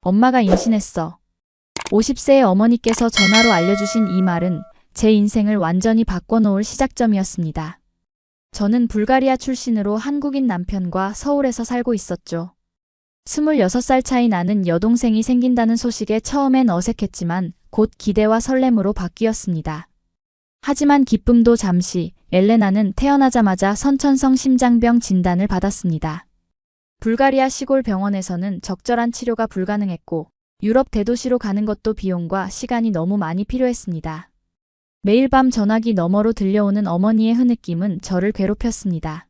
엄마가 임신했어. 50세의 어머니께서 전화로 알려주신 이 말은 제 인생을 완전히 바꿔놓을 시작점이었습니다. 저는 불가리아 출신으로 한국인 남편과 서울에서 살고 있었죠. 26살 차이 나는 여동생이 생긴다는 소식에 처음엔 어색했지만 곧 기대와 설렘으로 바뀌었습니다. 하지만 기쁨도 잠시. 엘레나는 태어나자마자 선천성 심장병 진단을 받았습니다. 불가리아 시골 병원에서는 적절한 치료가 불가능했고 유럽 대도시로 가는 것도 비용과 시간이 너무 많이 필요했습니다. 매일 밤 전화기 너머로 들려오는 어머니의 흐느낌은 저를 괴롭혔습니다.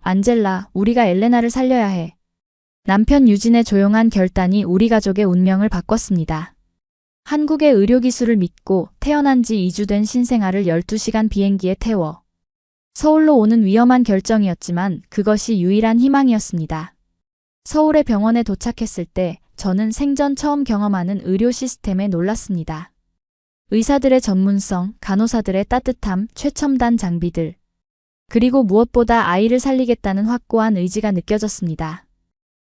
안젤라, 우리가 엘레나를 살려야 해. 남편 유진의 조용한 결단이 우리 가족의 운명을 바꿨습니다. 한국의 의료기술을 믿고 태어난 지 2주 된 신생아를 12시간 비행기에 태워 서울로 오는 위험한 결정이었지만 그것이 유일한 희망이었습니다. 서울의 병원에 도착했을 때 저는 생전 처음 경험하는 의료 시스템에 놀랐습니다. 의사들의 전문성, 간호사들의 따뜻함, 최첨단 장비들. 그리고 무엇보다 아이를 살리겠다는 확고한 의지가 느껴졌습니다.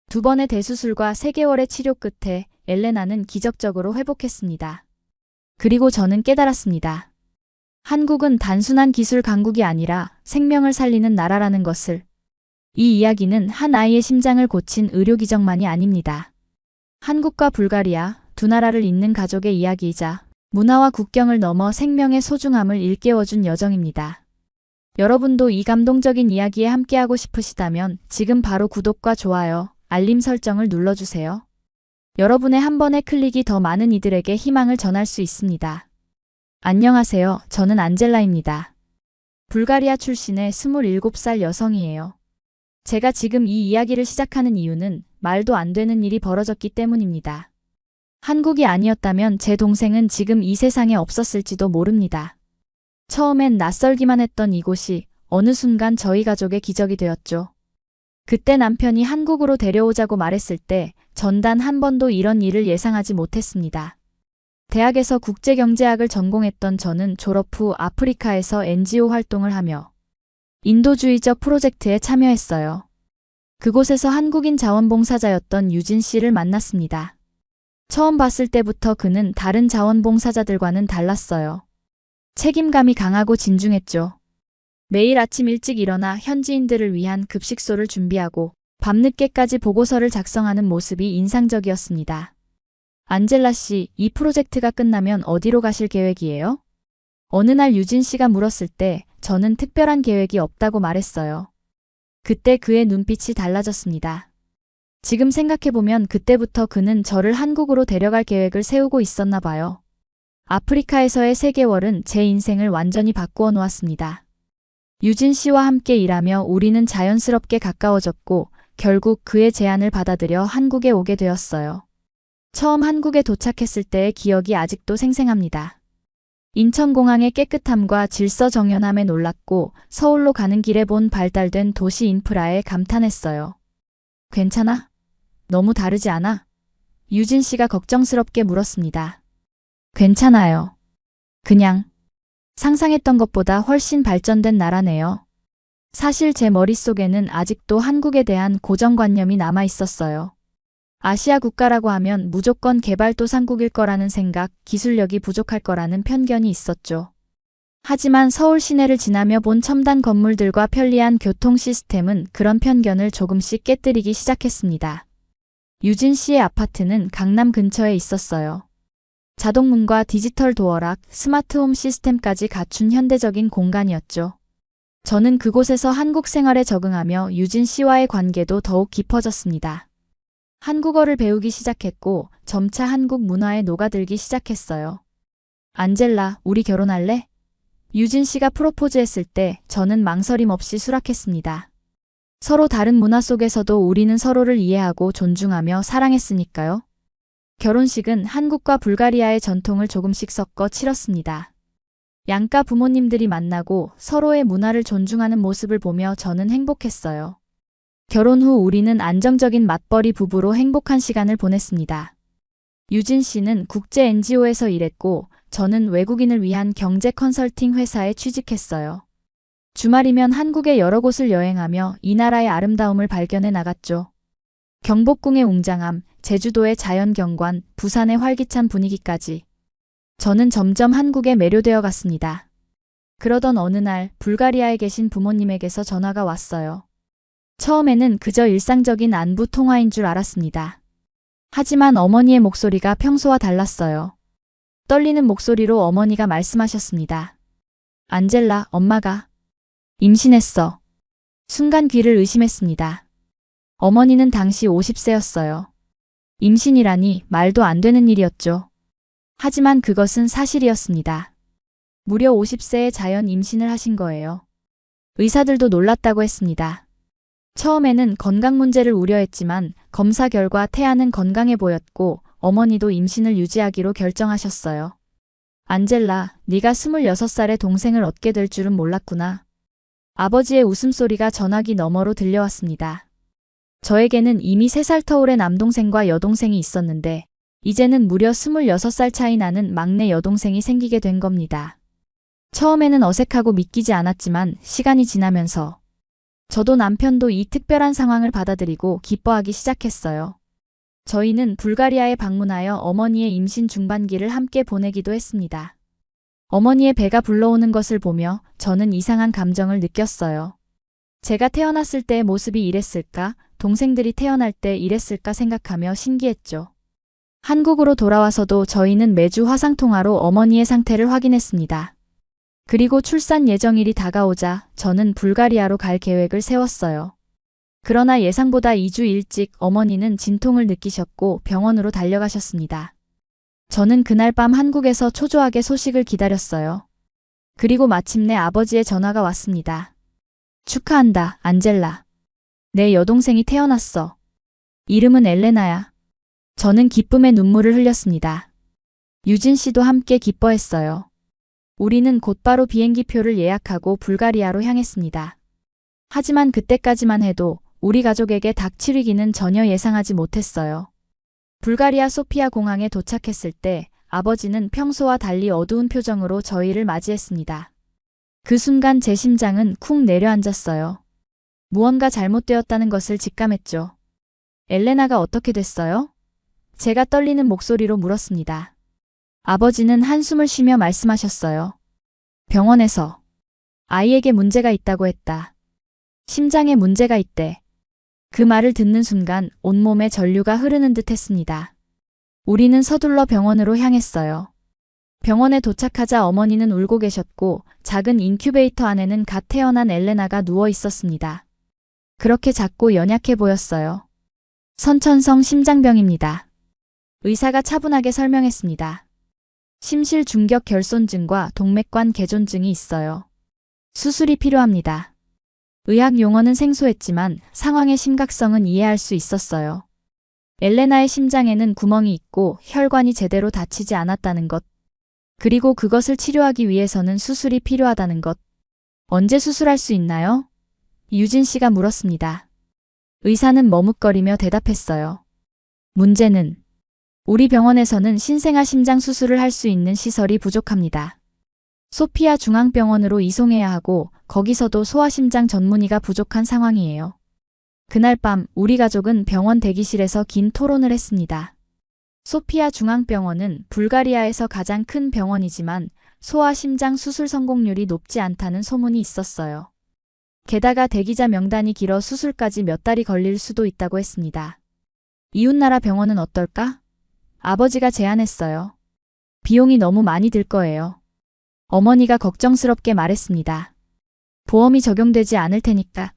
2번의 대수술과 3개월의 치료 끝에 엘레나는 기적적으로 회복했습니다. 그리고 저는 깨달았습니다. 한국은 단순한 기술 강국이 아니라 생명을 살리는 나라라는 것을. 이 이야기는 한 아이의 심장을 고친 의료기적만이 아닙니다. 한국과 불가리아, 두 나라를 잇는 가족의 이야기이자 문화와 국경을 넘어 생명의 소중함을 일깨워준 여정입니다. 여러분도 이 감동적인 이야기에 함께하고 싶으시다면 지금 바로 구독과 좋아요, 알림 설정을 눌러주세요. 여러분의 한 번의 클릭이 더 많은 이들에게 희망을 전할 수 있습니다. 안녕하세요. 저는 안젤라입니다. 불가리아 출신의 27살 여성이에요. 제가 지금 이 이야기를 시작하는 이유는 말도 안 되는 일이 벌어졌기 때문입니다. 한국이 아니었다면 제 동생은 지금 이 세상에 없었을지도 모릅니다. 처음엔 낯설기만 했던 이곳이 어느 순간 저희 가족의 기적이 되었죠. 그때 남편이 한국으로 데려오자고 말했을 때 전 단 한 번도 이런 일을 예상하지 못했습니다. 대학에서 국제경제학을 전공했던 저는 졸업 후 아프리카에서 NGO 활동을 하며 인도주의적 프로젝트에 참여했어요. 그곳에서 한국인 자원봉사자였던 유진 씨를 만났습니다. 처음 봤을 때부터 그는 다른 자원봉사자들과는 달랐어요. 책임감이 강하고 진중했죠. 매일 아침 일찍 일어나 현지인들을 위한 급식소를 준비하고 밤늦게까지 보고서를 작성하는 모습이 인상적이었습니다. 안젤라 씨, 이 프로젝트가 끝나면 어디로 가실 계획이에요? 어느 날 유진 씨가 물었을 때 저는 특별한 계획이 없다고 말했어요. 그때 그의 눈빛이 달라졌습니다. 지금 생각해보면 그때부터 그는 저를 한국으로 데려갈 계획을 세우고 있었나 봐요. 아프리카에서의 3개월은 제 인생을 완전히 바꾸어 놓았습니다. 유진 씨와 함께 일하며 우리는 자연스럽게 가까워졌고 결국 그의 제안을 받아들여 한국에 오게 되었어요. 처음 한국에 도착했을 때의 기억이 아직도 생생합니다. 인천공항의 깨끗함과 질서정연함에 놀랐고 서울로 가는 길에 본 발달된 도시 인프라에 감탄했어요. 괜찮아? 너무 다르지 않아? 유진 씨가 걱정스럽게 물었습니다. 괜찮아요. 그냥 상상했던 것보다 훨씬 발전된 나라네요. 사실 제 머릿속에는 아직도 한국에 대한 고정관념이 남아 있었어요. 아시아 국가라고 하면 무조건 개발도상국일 거라는 생각, 기술력이 부족할 거라는 편견이 있었죠. 하지만 서울 시내를 지나며 본 첨단 건물들과 편리한 교통 시스템은 그런 편견을 조금씩 깨뜨리기 시작했습니다. 유진 씨의 아파트는 강남 근처에 있었어요. 자동문과 디지털 도어락, 스마트홈 시스템까지 갖춘 현대적인 공간이었죠. 저는 그곳에서 한국 생활에 적응하며 유진 씨와의 관계도 더욱 깊어졌습니다. 한국어를 배우기 시작했고 점차 한국 문화에 녹아들기 시작했어요. 안젤라, 우리 결혼할래? 유진 씨가 프로포즈했을 때 저는 망설임 없이 수락했습니다. 서로 다른 문화 속에서도 우리는 서로를 이해하고 존중하며 사랑했으니까요. 결혼식은 한국과 불가리아의 전통을 조금씩 섞어 치렀습니다. 양가 부모님들이 만나고 서로의 문화를 존중하는 모습을 보며 저는 행복했어요. 결혼 후 우리는 안정적인 맞벌이 부부로 행복한 시간을 보냈습니다. 유진 씨는 국제 NGO에서 일했고 저는 외국인을 위한 경제 컨설팅 회사에 취직했어요. 주말이면 한국의 여러 곳을 여행하며 이 나라의 아름다움을 발견해 나갔죠. 경복궁의 웅장함, 제주도의 자연경관, 부산의 활기찬 분위기까지. 저는 점점 한국에 매료되어 갔습니다. 그러던 어느 날 불가리아에 계신 부모님에게서 전화가 왔어요. 처음에는 그저 일상적인 안부 통화인 줄 알았습니다. 하지만 어머니의 목소리가 평소와 달랐어요. 떨리는 목소리로 어머니가 말씀하셨습니다. 안젤라, 엄마가 임신했어. 순간 귀를 의심했습니다. 어머니는 당시 50세였어요. 임신이라니 말도 안 되는 일이었죠. 하지만 그것은 사실이었습니다. 무려 50세에 자연 임신을 하신 거예요. 의사들도 놀랐다고 했습니다. 처음에는 건강 문제를 우려했지만 검사 결과 태아는 건강해 보였고 어머니도 임신을 유지하기로 결정하셨어요. 안젤라, 네가 26살에 동생을 얻게 될 줄은 몰랐구나. 아버지의 웃음소리가 전화기 너머로 들려왔습니다. 저에게는 이미 3살 터울의 남동생과 여동생이 있었는데 이제는 무려 26살 차이 나는 막내 여동생이 생기게 된 겁니다. 처음에는 어색하고 믿기지 않았지만 시간이 지나면서 저도 남편도 이 특별한 상황을 받아들이고 기뻐하기 시작했어요. 저희는 불가리아에 방문하여 어머니의 임신 중반기를 함께 보내기도 했습니다. 어머니의 배가 불러오는 것을 보며 저는 이상한 감정을 느꼈어요. 제가 태어났을 때의 모습이 이랬을까, 동생들이 태어날 때 이랬을까 생각하며 신기했죠. 한국으로 돌아와서도 저희는 매주 화상통화로 어머니의 상태를 확인했습니다. 그리고 출산 예정일이 다가오자 저는 불가리아로 갈 계획을 세웠어요. 그러나 예상보다 2주 일찍 어머니는 진통을 느끼셨고 병원으로 달려가셨습니다. 저는 그날 밤 한국에서 초조하게 소식을 기다렸어요. 그리고 마침내 아버지의 전화가 왔습니다. 축하한다, 안젤라. 내 여동생이 태어났어. 이름은 엘레나야. 저는 기쁨의 눈물을 흘렸습니다. 유진 씨도 함께 기뻐했어요. 우리는 곧바로 비행기표를 예약하고 불가리아로 향했습니다. 하지만 그때까지만 해도 우리 가족에게 닥칠 위기는 전혀 예상하지 못했어요. 불가리아 소피아 공항에 도착했을 때 아버지는 평소와 달리 어두운 표정으로 저희를 맞이했습니다. 그 순간 제 심장은 쿵 내려앉았어요. 무언가 잘못되었다는 것을 직감했죠. 엘레나가 어떻게 됐어요? 제가 떨리는 목소리로 물었습니다. 아버지는 한숨을 쉬며 말씀하셨어요. 병원에서 아이에게 문제가 있다고 했다. 심장에 문제가 있대. 그 말을 듣는 순간 온몸에 전류가 흐르는 듯 했습니다. 우리는 서둘러 병원으로 향했어요. 병원에 도착하자 어머니는 울고 계셨고 작은 인큐베이터 안에는 갓 태어난 엘레나가 누워 있었습니다. 그렇게 작고 연약해 보였어요. 선천성 심장병입니다. 의사가 차분하게 설명했습니다. 심실 중격 결손증과 동맥관 개존증이 있어요. 수술이 필요합니다. 의학 용어는 생소했지만 상황의 심각성은 이해할 수 있었어요. 엘레나의 심장에는 구멍이 있고 혈관이 제대로 닫히지 않았다는 것. 그리고 그것을 치료하기 위해서는 수술이 필요하다는 것. 언제 수술할 수 있나요? 유진 씨가 물었습니다. 의사는 머뭇거리며 대답했어요. 문제는 우리 병원에서는 신생아 심장 수술을 할 수 있는 시설이 부족합니다. 소피아 중앙병원으로 이송해야 하고 거기서도 소아심장 전문의가 부족한 상황이에요. 그날 밤 우리 가족은 병원 대기실에서 긴 토론을 했습니다. 소피아 중앙병원은 불가리아에서 가장 큰 병원이지만 소아심장 수술 성공률이 높지 않다는 소문이 있었어요. 게다가 대기자 명단이 길어 수술까지 몇 달이 걸릴 수도 있다고 했습니다. 이웃나라 병원은 어떨까? 아버지가 제안했어요. 비용이 너무 많이 들 거예요. 어머니가 걱정스럽게 말했습니다. 보험이 적용되지 않을 테니까.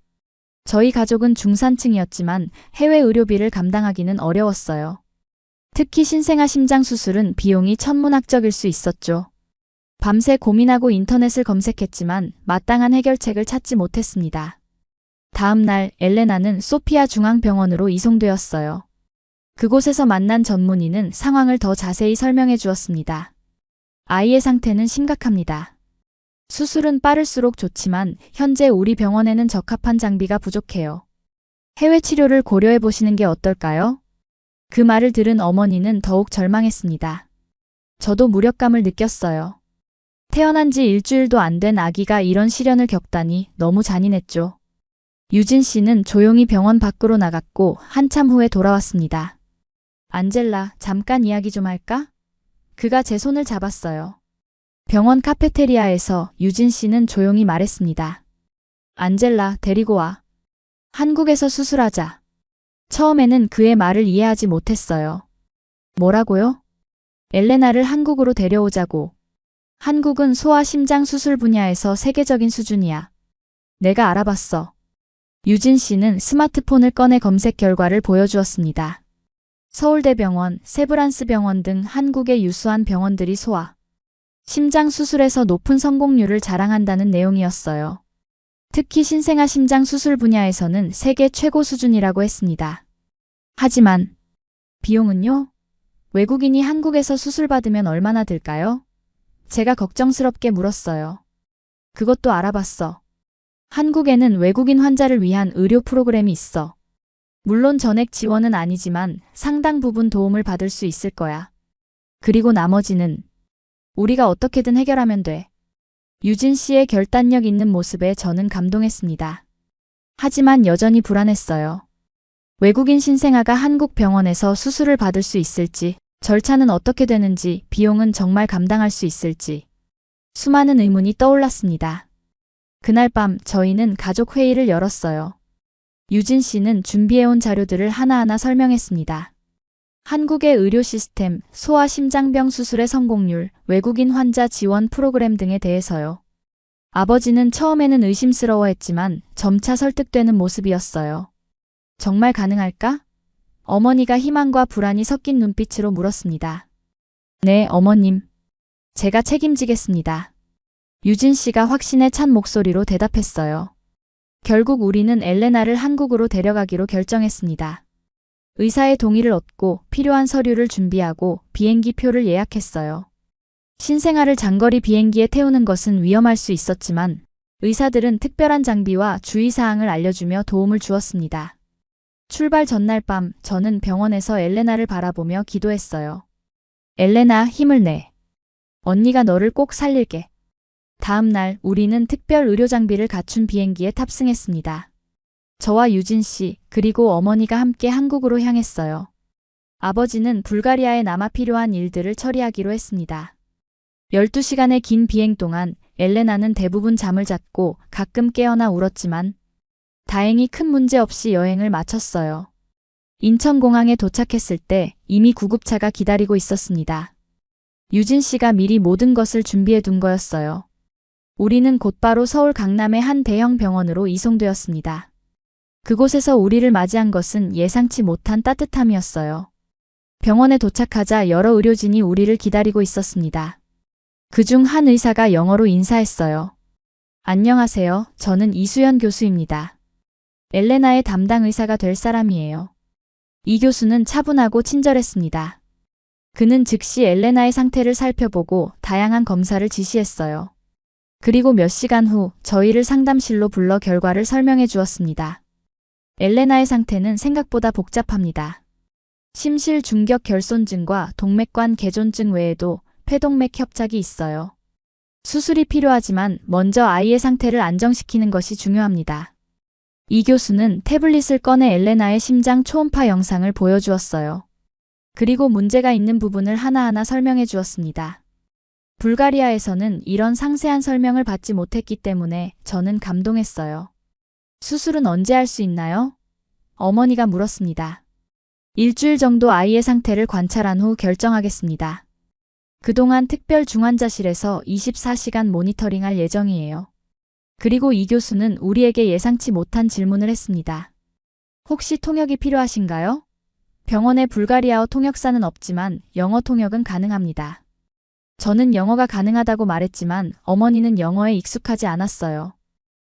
저희 가족은 중산층이었지만 해외 의료비를 감당하기는 어려웠어요. 특히 신생아 심장 수술은 비용이 천문학적일 수 있었죠. 밤새 고민하고 인터넷을 검색했지만 마땅한 해결책을 찾지 못했습니다. 다음 날 엘레나는 소피아 중앙병원으로 이송되었어요. 그곳에서 만난 전문의는 상황을 더 자세히 설명해 주었습니다. 아이의 상태는 심각합니다. 수술은 빠를수록 좋지만 현재 우리 병원에는 적합한 장비가 부족해요. 해외 치료를 고려해 보시는 게 어떨까요? 그 말을 들은 어머니는 더욱 절망했습니다. 저도 무력감을 느꼈어요. 태어난 지 일주일도 안 된 아기가 이런 시련을 겪다니 너무 잔인했죠. 유진 씨는 조용히 병원 밖으로 나갔고 한참 후에 돌아왔습니다. 안젤라, 잠깐 이야기 좀 할까? 그가 제 손을 잡았어요. 병원 카페테리아에서 유진 씨는 조용히 말했습니다. 안젤라, 데리고 와. 한국에서 수술하자. 처음에는 그의 말을 이해하지 못했어요. 뭐라고요? 엘레나를 한국으로 데려오자고. 한국은 소아 심장 수술 분야에서 세계적인 수준이야. 내가 알아봤어. 유진 씨는 스마트폰을 꺼내 검색 결과를 보여주었습니다. 서울대병원, 세브란스병원 등 한국의 유수한 병원들이 소아 심장 수술에서 높은 성공률을 자랑한다는 내용이었어요. 특히 신생아 심장 수술 분야에서는 세계 최고 수준이라고 했습니다. 하지만 비용은요? 외국인이 한국에서 수술받으면 얼마나 들까요? 제가 걱정스럽게 물었어요. 그것도 알아봤어. 한국에는 외국인 환자를 위한 의료 프로그램이 있어. 물론 전액 지원은 아니지만 상당 부분 도움을 받을 수 있을 거야. 그리고 나머지는 우리가 어떻게든 해결하면 돼. 유진 씨의 결단력 있는 모습에 저는 감동했습니다. 하지만 여전히 불안했어요. 외국인 신생아가 한국 병원에서 수술을 받을 수 있을지, 절차는 어떻게 되는지, 비용은 정말 감당할 수 있을지. 수많은 의문이 떠올랐습니다. 그날 밤 저희는 가족 회의를 열었어요. 유진 씨는 준비해온 자료들을 하나하나 설명했습니다. 한국의 의료 시스템, 소아 심장병 수술의 성공률, 외국인 환자 지원 프로그램 등에 대해서요. 아버지는 처음에는 의심스러워했지만 점차 설득되는 모습이었어요. 정말 가능할까? 어머니가 희망과 불안이 섞인 눈빛으로 물었습니다. 네, 어머님. 제가 책임지겠습니다. 유진 씨가 확신에 찬 목소리로 대답했어요. 결국 우리는 엘레나를 한국으로 데려가기로 결정했습니다. 의사의 동의를 얻고 필요한 서류를 준비하고 비행기 표를 예약했어요. 신생아를 장거리 비행기에 태우는 것은 위험할 수 있었지만 의사들은 특별한 장비와 주의사항을 알려주며 도움을 주었습니다. 출발 전날 밤 저는 병원에서 엘레나를 바라보며 기도했어요. 엘레나, 힘을 내. 언니가 너를 꼭 살릴게. 다음 날 우리는 특별 의료 장비를 갖춘 비행기에 탑승했습니다. 저와 유진 씨, 그리고 어머니가 함께 한국으로 향했어요. 아버지는 불가리아에 남아 필요한 일들을 처리하기로 했습니다. 12시간의 긴 비행 동안 엘레나는 대부분 잠을 잤고 가끔 깨어나 울었지만 다행히 큰 문제 없이 여행을 마쳤어요. 인천공항에 도착했을 때 이미 구급차가 기다리고 있었습니다. 유진 씨가 미리 모든 것을 준비해 둔 거였어요. 우리는 곧바로 서울 강남의 한 대형 병원으로 이송되었습니다. 그곳에서 우리를 맞이한 것은 예상치 못한 따뜻함이었어요. 병원에 도착하자 여러 의료진이 우리를 기다리고 있었습니다. 그중 한 의사가 영어로 인사했어요. 안녕하세요. 저는 이수연 교수입니다. 엘레나의 담당 의사가 될 사람이에요. 이 교수는 차분하고 친절했습니다. 그는 즉시 엘레나의 상태를 살펴보고 다양한 검사를 지시했어요. 그리고 몇 시간 후 저희를 상담실로 불러 결과를 설명해 주었습니다. 엘레나의 상태는 생각보다 복잡합니다. 심실 중격 결손증과 동맥관 개존증 외에도 폐동맥 협착이 있어요. 수술이 필요하지만 먼저 아이의 상태를 안정시키는 것이 중요합니다. 이 교수는 태블릿을 꺼내 엘레나의 심장 초음파 영상을 보여주었어요. 그리고 문제가 있는 부분을 하나하나 설명해 주었습니다. 불가리아에서는 이런 상세한 설명을 받지 못했기 때문에 저는 감동했어요. 수술은 언제 할 수 있나요? 어머니가 물었습니다. 일주일 정도 아이의 상태를 관찰한 후 결정하겠습니다. 그동안 특별 중환자실에서 24시간 모니터링할 예정이에요. 그리고 이 교수는 우리에게 예상치 못한 질문을 했습니다. 혹시 통역이 필요하신가요? 병원에 불가리아어 통역사는 없지만 영어 통역은 가능합니다. 저는 영어가 가능하다고 말했지만 어머니는 영어에 익숙하지 않았어요.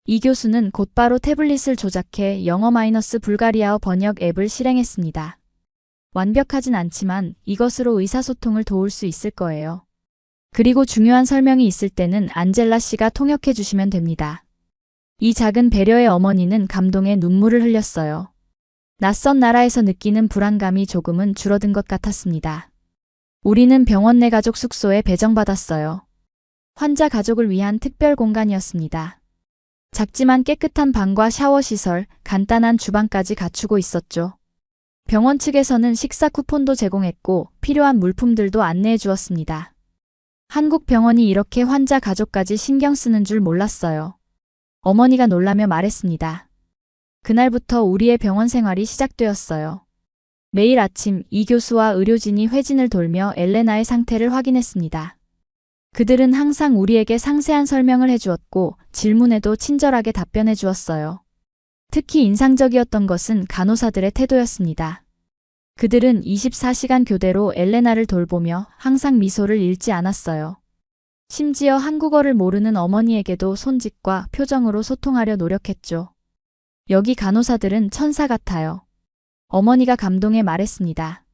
이 교수는 곧바로 태블릿을 조작해 영어-불가리아어 번역 앱을 실행했습니다. 완벽하진 않지만 이것으로 의사소통을 도울 수 있을 거예요. 그리고 중요한 설명이 있을 때는 안젤라 씨가 통역해 주시면 됩니다. 이 작은 배려의 어머니는 감동에 눈물을 흘렸어요. 낯선 나라에서 느끼는 불안감이 조금은 줄어든 것 같았습니다. 우리는 병원 내 가족 숙소에 배정받았어요. 환자 가족을 위한 특별 공간이었습니다. 작지만 깨끗한 방과 샤워 시설, 간단한 주방까지 갖추고 있었죠. 병원 측에서는 식사 쿠폰도 제공했고 필요한 물품들도 안내해 주었습니다. 한국 병원이 이렇게 환자 가족까지 신경 쓰는 줄 몰랐어요. 어머니가 놀라며 말했습니다. 그날부터 우리의 병원 생활이 시작되었어요. 매일 아침 이 교수와 의료진이 회진을 돌며 엘레나의 상태를 확인했습니다. 그들은 항상 우리에게 상세한 설명을 해주었고 질문에도 친절하게 답변해 주었어요. 특히 인상적이었던 것은 간호사들의 태도였습니다. 그들은 24시간 교대로 엘레나를 돌보며 항상 미소를 잃지 않았어요. 심지어 한국어를 모르는 어머니에게도 손짓과 표정으로 소통하려 노력했죠. 여기 간호사들은 천사 같아요. 어머니가 감동해 말했습니다.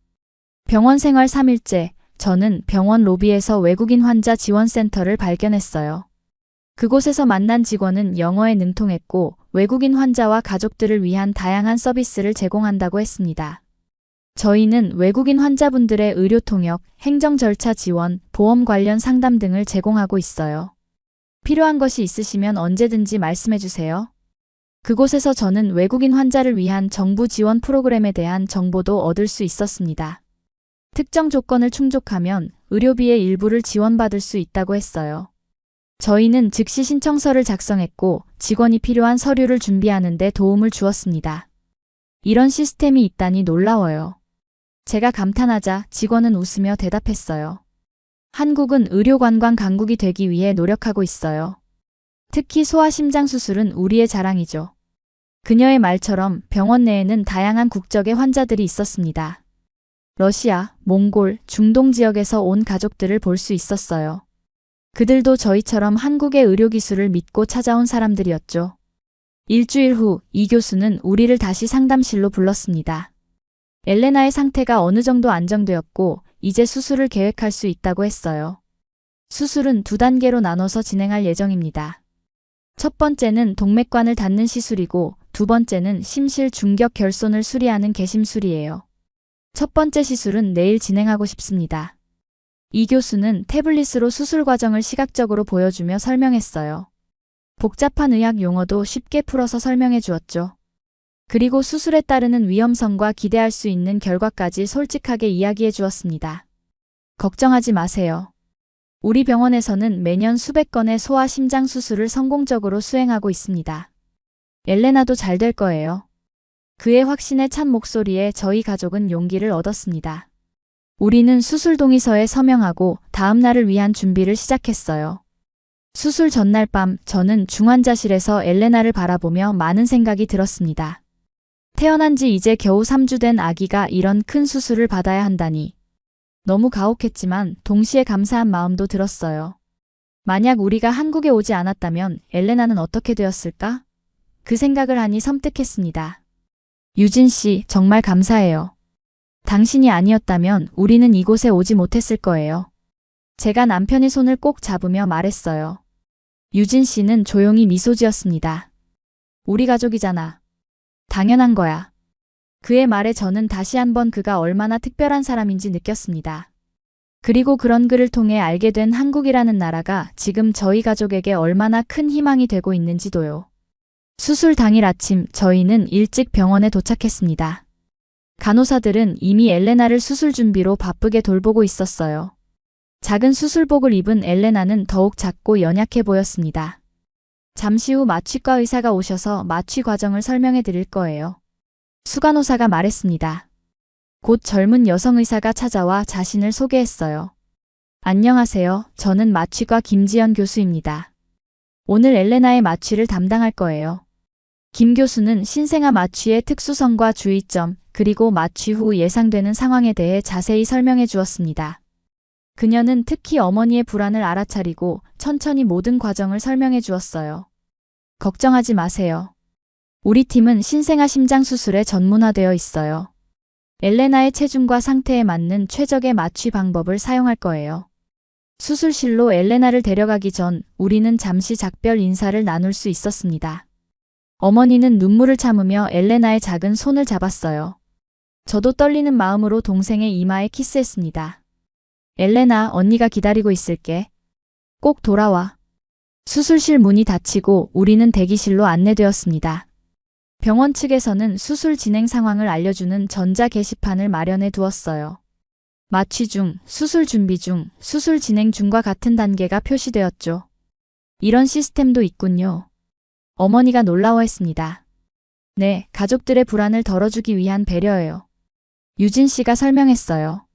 병원 생활 3일째, 저는 병원 로비에서 외국인 환자 지원센터를 발견했어요. 그곳에서 만난 직원은 영어에 능통했고 외국인 환자와 가족들을 위한 다양한 서비스를 제공한다고 했습니다. 저희는 외국인 환자분들의 의료 통역, 행정 절차 지원, 보험 관련 상담 등을 제공하고 있어요. 필요한 것이 있으시면 언제든지 말씀해 주세요. 그곳에서 저는 외국인 환자를 위한 정부 지원 프로그램에 대한 정보도 얻을 수 있었습니다. 특정 조건을 충족하면 의료비의 일부를 지원받을 수 있다고 했어요. 저희는 즉시 신청서를 작성했고 직원이 필요한 서류를 준비하는 데 도움을 주었습니다. 이런 시스템이 있다니 놀라워요. 제가 감탄하자 직원은 웃으며 대답했어요. 한국은 의료관광 강국이 되기 위해 노력하고 있어요. 특히 소아심장 수술은 우리의 자랑이죠. 그녀의 말처럼 병원 내에는 다양한 국적의 환자들이 있었습니다. 러시아, 몽골, 중동 지역에서 온 가족들을 볼 수 있었어요. 그들도 저희처럼 한국의 의료기술을 믿고 찾아온 사람들이었죠. 일주일 후 이 교수는 우리를 다시 상담실로 불렀습니다. 엘레나의 상태가 어느 정도 안정되었고 이제 수술을 계획할 수 있다고 했어요. 수술은 2단계로 나눠서 진행할 예정입니다. 첫 번째는 동맥관을 닫는 시술이고 두 번째는 심실 중격 결손을 수리하는 개심술이에요. 첫 번째 시술은 내일 진행하고 싶습니다. 이 교수는 태블릿으로 수술 과정을 시각적으로 보여주며 설명했어요. 복잡한 의학 용어도 쉽게 풀어서 설명해 주었죠. 그리고 수술에 따르는 위험성과 기대할 수 있는 결과까지 솔직하게 이야기해 주었습니다. 걱정하지 마세요. 우리 병원에서는 매년 수백 건의 소아 심장 수술을 성공적으로 수행하고 있습니다. 엘레나도 잘 될 거예요. 그의 확신에 찬 목소리에 저희 가족은 용기를 얻었습니다. 우리는 수술 동의서에 서명하고 다음 날을 위한 준비를 시작했어요. 수술 전날 밤 저는 중환자실에서 엘레나를 바라보며 많은 생각이 들었습니다. 태어난 지 이제 겨우 3주 된 아기가 이런 큰 수술을 받아야 한다니. 너무 가혹했지만 동시에 감사한 마음도 들었어요. 만약 우리가 한국에 오지 않았다면 엘레나는 어떻게 되었을까? 그 생각을 하니 섬뜩했습니다. 유진 씨, 정말 감사해요. 당신이 아니었다면 우리는 이곳에 오지 못했을 거예요. 제가 남편의 손을 꼭 잡으며 말했어요. 유진 씨는 조용히 미소 지었습니다. 우리 가족이잖아. 당연한 거야. 그의 말에 저는 다시 한번 그가 얼마나 특별한 사람인지 느꼈습니다. 그리고 그런 그를 통해 알게 된 한국이라는 나라가 지금 저희 가족에게 얼마나 큰 희망이 되고 있는지도요. 수술 당일 아침 저희는 일찍 병원에 도착했습니다. 간호사들은 이미 엘레나를 수술 준비로 바쁘게 돌보고 있었어요. 작은 수술복을 입은 엘레나는 더욱 작고 연약해 보였습니다. 잠시 후 마취과 의사가 오셔서 마취 과정을 설명해 드릴 거예요. 수간호사가 말했습니다. 곧 젊은 여성 의사가 찾아와 자신을 소개했어요. 안녕하세요. 저는 마취과 김지연 교수입니다. 오늘 엘레나의 마취를 담당할 거예요. 김 교수는 신생아 마취의 특수성과 주의점, 그리고 마취 후 예상되는 상황에 대해 자세히 설명해 주었습니다. 그녀는 특히 어머니의 불안을 알아차리고 천천히 모든 과정을 설명해 주었어요. 걱정하지 마세요. 우리 팀은 신생아 심장 수술에 전문화되어 있어요. 엘레나의 체중과 상태에 맞는 최적의 마취 방법을 사용할 거예요. 수술실로 엘레나를 데려가기 전 우리는 잠시 작별 인사를 나눌 수 있었습니다. 어머니는 눈물을 참으며 엘레나의 작은 손을 잡았어요. 저도 떨리는 마음으로 동생의 이마에 키스했습니다. 엘레나, 언니가 기다리고 있을게. 꼭 돌아와. 수술실 문이 닫히고 우리는 대기실로 안내되었습니다. 병원 측에서는 수술 진행 상황을 알려주는 전자 게시판을 마련해 두었어요. 마취 중, 수술 준비 중, 수술 진행 중과 같은 단계가 표시되었죠. 이런 시스템도 있군요. 어머니가 놀라워했습니다. 네, 가족들의 불안을 덜어주기 위한 배려예요. 유진 씨가 설명했어요.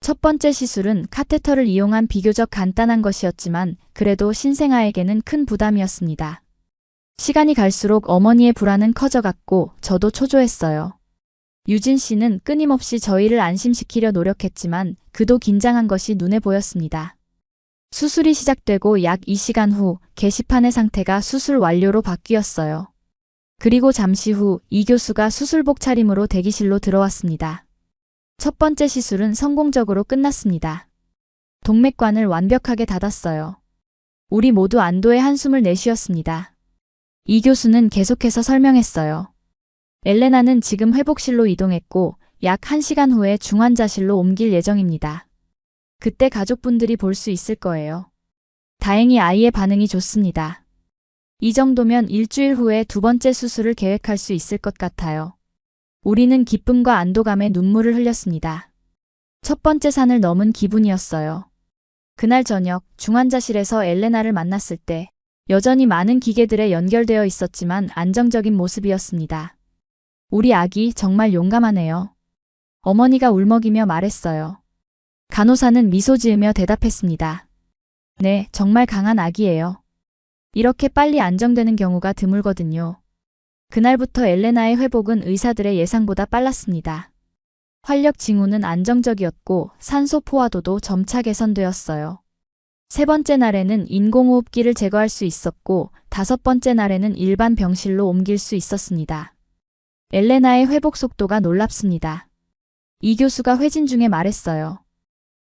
첫 번째 시술은 카테터를 이용한 비교적 간단한 것이었지만 그래도 신생아에게는 큰 부담이었습니다. 시간이 갈수록 어머니의 불안은 커져갔고 저도 초조했어요. 유진 씨는 끊임없이 저희를 안심시키려 노력했지만 그도 긴장한 것이 눈에 보였습니다. 수술이 시작되고 약 2시간 후 게시판의 상태가 수술 완료로 바뀌었어요. 그리고 잠시 후 이 교수가 수술복 차림으로 대기실로 들어왔습니다. 첫 번째 시술은 성공적으로 끝났습니다. 동맥관을 완벽하게 닫았어요. 우리 모두 안도의 한숨을 내쉬었습니다. 이 교수는 계속해서 설명했어요. 엘레나는 지금 회복실로 이동했고 약 1시간 후에 중환자실로 옮길 예정입니다. 그때 가족분들이 볼 수 있을 거예요. 다행히 아이의 반응이 좋습니다. 이 정도면 일주일 후에 두 번째 수술을 계획할 수 있을 것 같아요. 우리는 기쁨과 안도감에 눈물을 흘렸습니다. 첫 번째 산을 넘은 기분이었어요. 그날 저녁 중환자실에서 엘레나를 만났을 때 여전히 많은 기계들에 연결되어 있었지만 안정적인 모습이었습니다. 우리 아기 정말 용감하네요. 어머니가 울먹이며 말했어요. 간호사는 미소 지으며 대답했습니다. 네, 정말 강한 아기예요. 이렇게 빨리 안정되는 경우가 드물거든요. 그날부터 엘레나의 회복은 의사들의 예상보다 빨랐습니다. 활력 징후는 안정적이었고 산소 포화도도 점차 개선되었어요. 세 번째 날에는 인공호흡기를 제거할 수 있었고 다섯 번째 날에는 일반 병실로 옮길 수 있었습니다. 엘레나의 회복 속도가 놀랍습니다. 이 교수가 회진 중에 말했어요.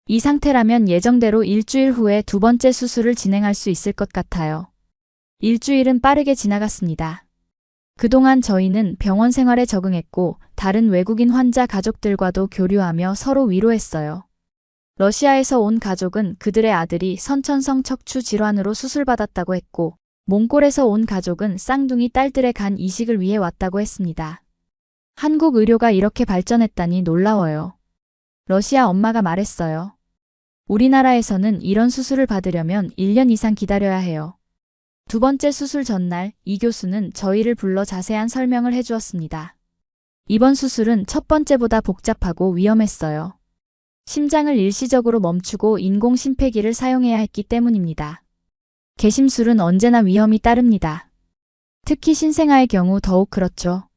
이 상태라면 예정대로 일주일 후에 두 번째 수술을 진행할 수 있을 것 같아요. 일주일은 빠르게 지나갔습니다. 그동안 저희는 병원 생활에 적응했고 다른 외국인 환자 가족들과도 교류하며 서로 위로했어요. 러시아에서 온 가족은 그들의 아들이 선천성 척추 질환으로 수술받았다고 했고 몽골에서 온 가족은 쌍둥이 딸들의 간 이식을 위해 왔다고 했습니다. 한국 의료가 이렇게 발전했다니 놀라워요. 러시아 엄마가 말했어요. 우리나라에서는 이런 수술을 받으려면 1년 이상 기다려야 해요. 두 번째 수술 전날 이 교수는 저희를 불러 자세한 설명을 해주었습니다. 이번 수술은 첫 번째보다 복잡하고 위험했어요. 심장을 일시적으로 멈추고 인공 심폐기를 사용해야 했기 때문입니다. 개심술은 언제나 위험이 따릅니다. 특히 신생아의 경우 더욱 그렇죠.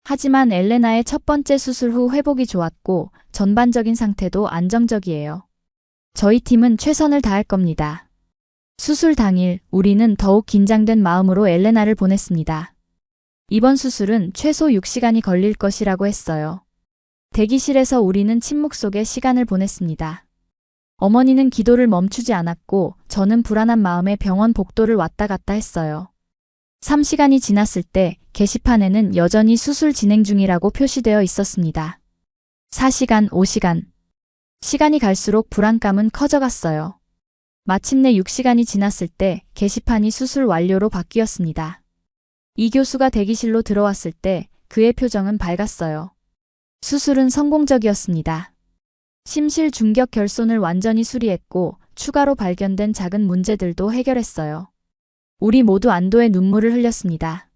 하지만 엘레나의 첫 번째 수술 후 회복이 좋았고 전반적인 상태도 안정적이에요. 저희 팀은 최선을 다할 겁니다. 수술 당일 우리는 더욱 긴장된 마음으로 엘레나를 보냈습니다. 이번 수술은 최소 6시간이 걸릴 것이라고 했어요. 대기실에서 우리는 침묵 속에 시간을 보냈습니다. 어머니는 기도를 멈추지 않았고 저는 불안한 마음에 병원 복도를 왔다 갔다 했어요. 3시간이 지났을 때 게시판에는 여전히 수술 진행 중이라고 표시되어 있었습니다. 4시간, 5시간. 시간이 갈수록 불안감은 커져갔어요. 마침내 6시간이 지났을 때 게시판이 수술 완료로 바뀌었습니다. 이 교수가 대기실로 들어왔을 때 그의 표정은 밝았어요. 수술은 성공적이었습니다. 심실 중격 결손을 완전히 수리했고 추가로 발견된 작은 문제들도 해결했어요. 우리 모두 안도의 눈물을 흘렸습니다.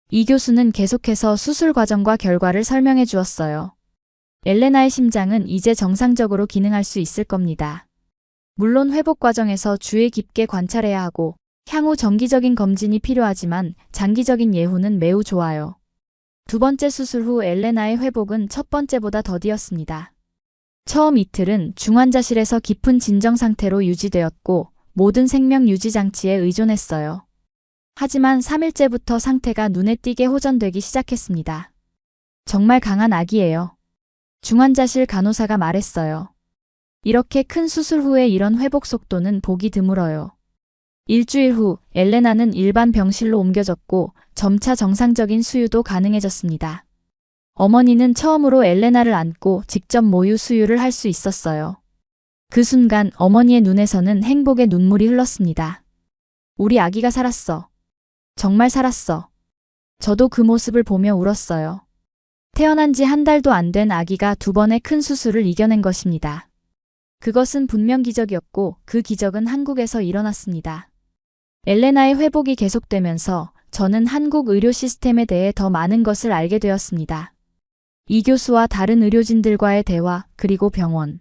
이 교수는 계속해서 수술 과정과 결과를 설명해 주었어요. 엘레나의 심장은 이제 정상적으로 기능할 수 있을 겁니다. 물론 회복 과정에서 주의 깊게 관찰해야 하고 향후 정기적인 검진이 필요하지만 장기적인 예후는 매우 좋아요. 두 번째 수술 후 엘레나의 회복은 첫 번째보다 더디었습니다. 처음 이틀은 중환자실에서 깊은 진정 상태로 유지되었고 모든 생명 유지 장치에 의존했어요. 하지만 3일째부터 상태가 눈에 띄게 호전되기 시작했습니다. 정말 강한 아기예요. 중환자실 간호사가 말했어요. 이렇게 큰 수술 후에 이런 회복 속도는 보기 드물어요. 일주일 후 엘레나는 일반 병실로 옮겨졌고 점차 정상적인 수유도 가능해졌습니다. 어머니는 처음으로 엘레나를 안고 직접 모유 수유를 할 수 있었어요. 그 순간 어머니의 눈에서는 행복의 눈물이 흘렀습니다. 우리 아기가 살았어. 정말 살았어. 저도 그 모습을 보며 울었어요. 태어난 지 한 달도 안 된 아기가 2번의 큰 수술을 이겨낸 것입니다. 그것은 분명 기적이었고 그 기적은 한국에서 일어났습니다. 엘레나의 회복이 계속되면서 저는 한국 의료 시스템에 대해 더 많은 것을 알게 되었습니다. 이 교수와 다른 의료진들과의 대화, 그리고 병원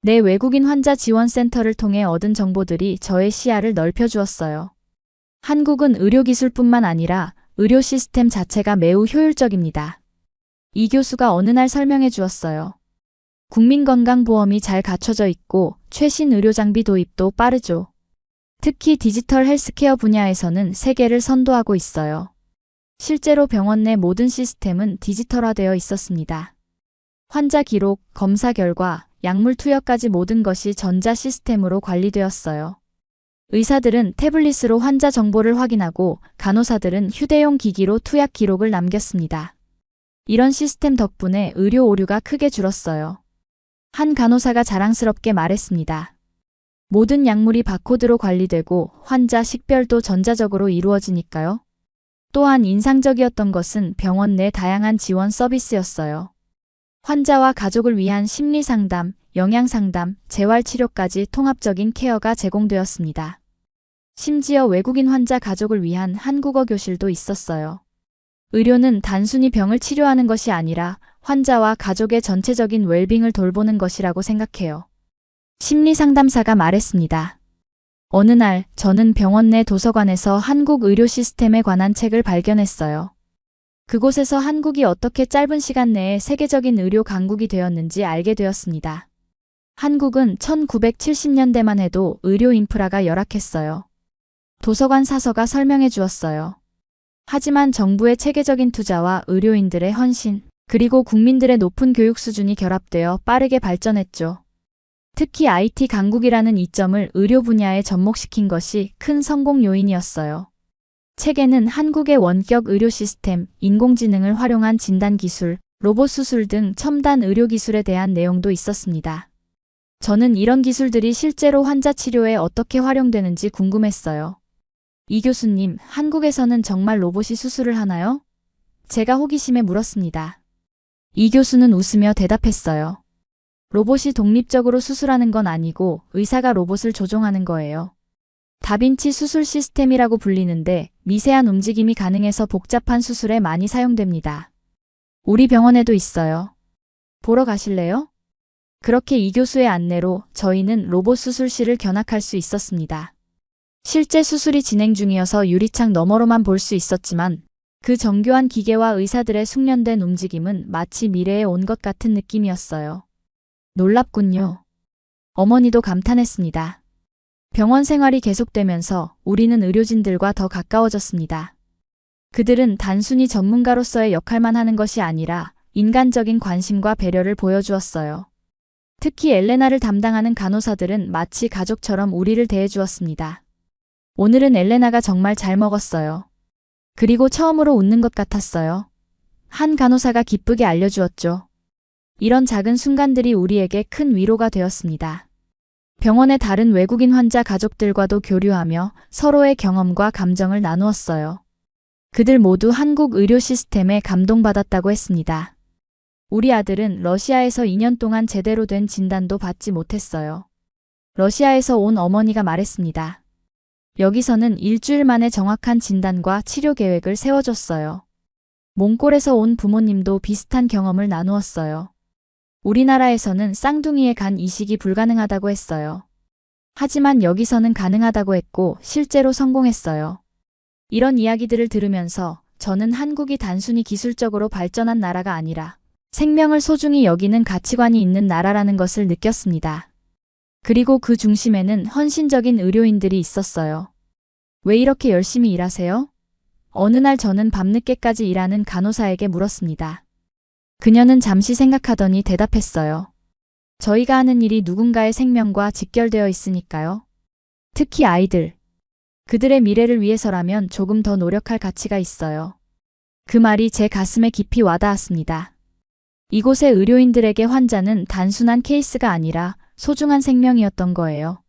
내 외국인 환자 지원센터를 통해 얻은 정보들이 저의 시야를 넓혀주었어요. 한국은 의료기술뿐만 아니라 의료 시스템 자체가 매우 효율적입니다. 이 교수가 어느 날 설명해 주었어요. 국민건강보험이 잘 갖춰져 있고 최신 의료장비 도입도 빠르죠. 특히 디지털 헬스케어 분야에서는 세계를 선도하고 있어요. 실제로 병원 내 모든 시스템은 디지털화되어 있었습니다. 환자 기록, 검사 결과, 약물 투여까지 모든 것이 전자 시스템으로 관리되었어요. 의사들은 태블릿으로 환자 정보를 확인하고 간호사들은 휴대용 기기로 투약 기록을 남겼습니다. 이런 시스템 덕분에 의료 오류가 크게 줄었어요. 한 간호사가 자랑스럽게 말했습니다. 모든 약물이 바코드로 관리되고 환자 식별도 전자적으로 이루어지니까요. 또한 인상적이었던 것은 병원 내 다양한 지원 서비스였어요. 환자와 가족을 위한 심리상담, 영양상담, 재활치료까지 통합적인 케어가 제공되었습니다. 심지어 외국인 환자 가족을 위한 한국어 교실도 있었어요. 의료는 단순히 병을 치료하는 것이 아니라 환자와 가족의 전체적인 웰빙을 돌보는 것이라고 생각해요. 심리상담사가 말했습니다. 어느 날 저는 병원 내 도서관에서 한국 의료 시스템에 관한 책을 발견했어요. 그곳에서 한국이 어떻게 짧은 시간 내에 세계적인 의료 강국이 되었는지 알게 되었습니다. 한국은 1970년대만 해도 의료 인프라가 열악했어요. 도서관 사서가 설명해 주었어요. 하지만 정부의 체계적인 투자와 의료인들의 헌신, 그리고 국민들의 높은 교육 수준이 결합되어 빠르게 발전했죠. 특히 IT 강국이라는 이점을 의료 분야에 접목시킨 것이 큰 성공 요인이었어요. 책에는 한국의 원격 의료 시스템, 인공지능을 활용한 진단 기술, 로봇 수술 등 첨단 의료 기술에 대한 내용도 있었습니다. 저는 이런 기술들이 실제로 환자 치료에 어떻게 활용되는지 궁금했어요. 이 교수님, 한국에서는 정말 로봇이 수술을 하나요? 제가 호기심에 물었습니다. 이 교수는 웃으며 대답했어요. 로봇이 독립적으로 수술하는 건 아니고 의사가 로봇을 조종하는 거예요. 다빈치 수술 시스템이라고 불리는데 미세한 움직임이 가능해서 복잡한 수술에 많이 사용됩니다. 우리 병원에도 있어요. 보러 가실래요? 그렇게 이 교수의 안내로 저희는 로봇 수술실을 견학할 수 있었습니다. 실제 수술이 진행 중이어서 유리창 너머로만 볼 수 있었지만 그 정교한 기계와 의사들의 숙련된 움직임은 마치 미래에 온 것 같은 느낌이었어요. 놀랍군요. 어머니도 감탄했습니다. 병원 생활이 계속되면서 우리는 의료진들과 더 가까워졌습니다. 그들은 단순히 전문가로서의 역할만 하는 것이 아니라 인간적인 관심과 배려를 보여주었어요. 특히 엘레나를 담당하는 간호사들은 마치 가족처럼 우리를 대해주었습니다. 오늘은 엘레나가 정말 잘 먹었어요. 그리고 처음으로 웃는 것 같았어요. 한 간호사가 기쁘게 알려주었죠. 이런 작은 순간들이 우리에게 큰 위로가 되었습니다. 병원의 다른 외국인 환자 가족들과도 교류하며 서로의 경험과 감정을 나누었어요. 그들 모두 한국 의료 시스템에 감동받았다고 했습니다. 우리 아들은 러시아에서 2년 동안 제대로 된 진단도 받지 못했어요. 러시아에서 온 어머니가 말했습니다. 여기서는 일주일 만에 정확한 진단과 치료 계획을 세워줬어요. 몽골에서 온 부모님도 비슷한 경험을 나누었어요. 우리나라에서는 쌍둥이의 간 이식이 불가능하다고 했어요. 하지만 여기서는 가능하다고 했고 실제로 성공했어요. 이런 이야기들을 들으면서 저는 한국이 단순히 기술적으로 발전한 나라가 아니라 생명을 소중히 여기는 가치관이 있는 나라라는 것을 느꼈습니다. 그리고 그 중심에는 헌신적인 의료인들이 있었어요. 왜 이렇게 열심히 일하세요? 어느 날 저는 밤늦게까지 일하는 간호사에게 물었습니다. 그녀는 잠시 생각하더니 대답했어요. 저희가 하는 일이 누군가의 생명과 직결되어 있으니까요. 특히 아이들. 그들의 미래를 위해서라면 조금 더 노력할 가치가 있어요. 그 말이 제 가슴에 깊이 와닿았습니다. 이곳의 의료인들에게 환자는 단순한 케이스가 아니라 소중한 생명이었던 거예요.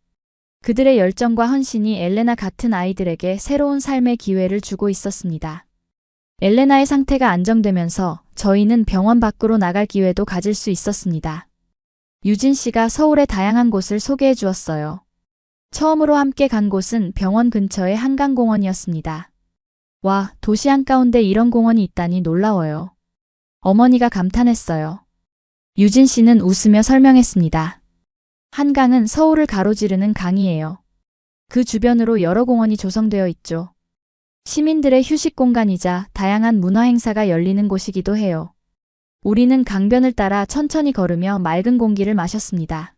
그들의 열정과 헌신이 엘레나 같은 아이들에게 새로운 삶의 기회를 주고 있었습니다. 엘레나의 상태가 안정되면서 저희는 병원 밖으로 나갈 기회도 가질 수 있었습니다. 유진 씨가 서울의 다양한 곳을 소개해 주었어요. 처음으로 함께 간 곳은 병원 근처의 한강공원이었습니다. 와, 도시 한가운데 이런 공원이 있다니 놀라워요. 어머니가 감탄했어요. 유진 씨는 웃으며 설명했습니다. 한강은 서울을 가로지르는 강이에요. 그 주변으로 여러 공원이 조성되어 있죠. 시민들의 휴식 공간이자 다양한 문화 행사가 열리는 곳이기도 해요. 우리는 강변을 따라 천천히 걸으며 맑은 공기를 마셨습니다.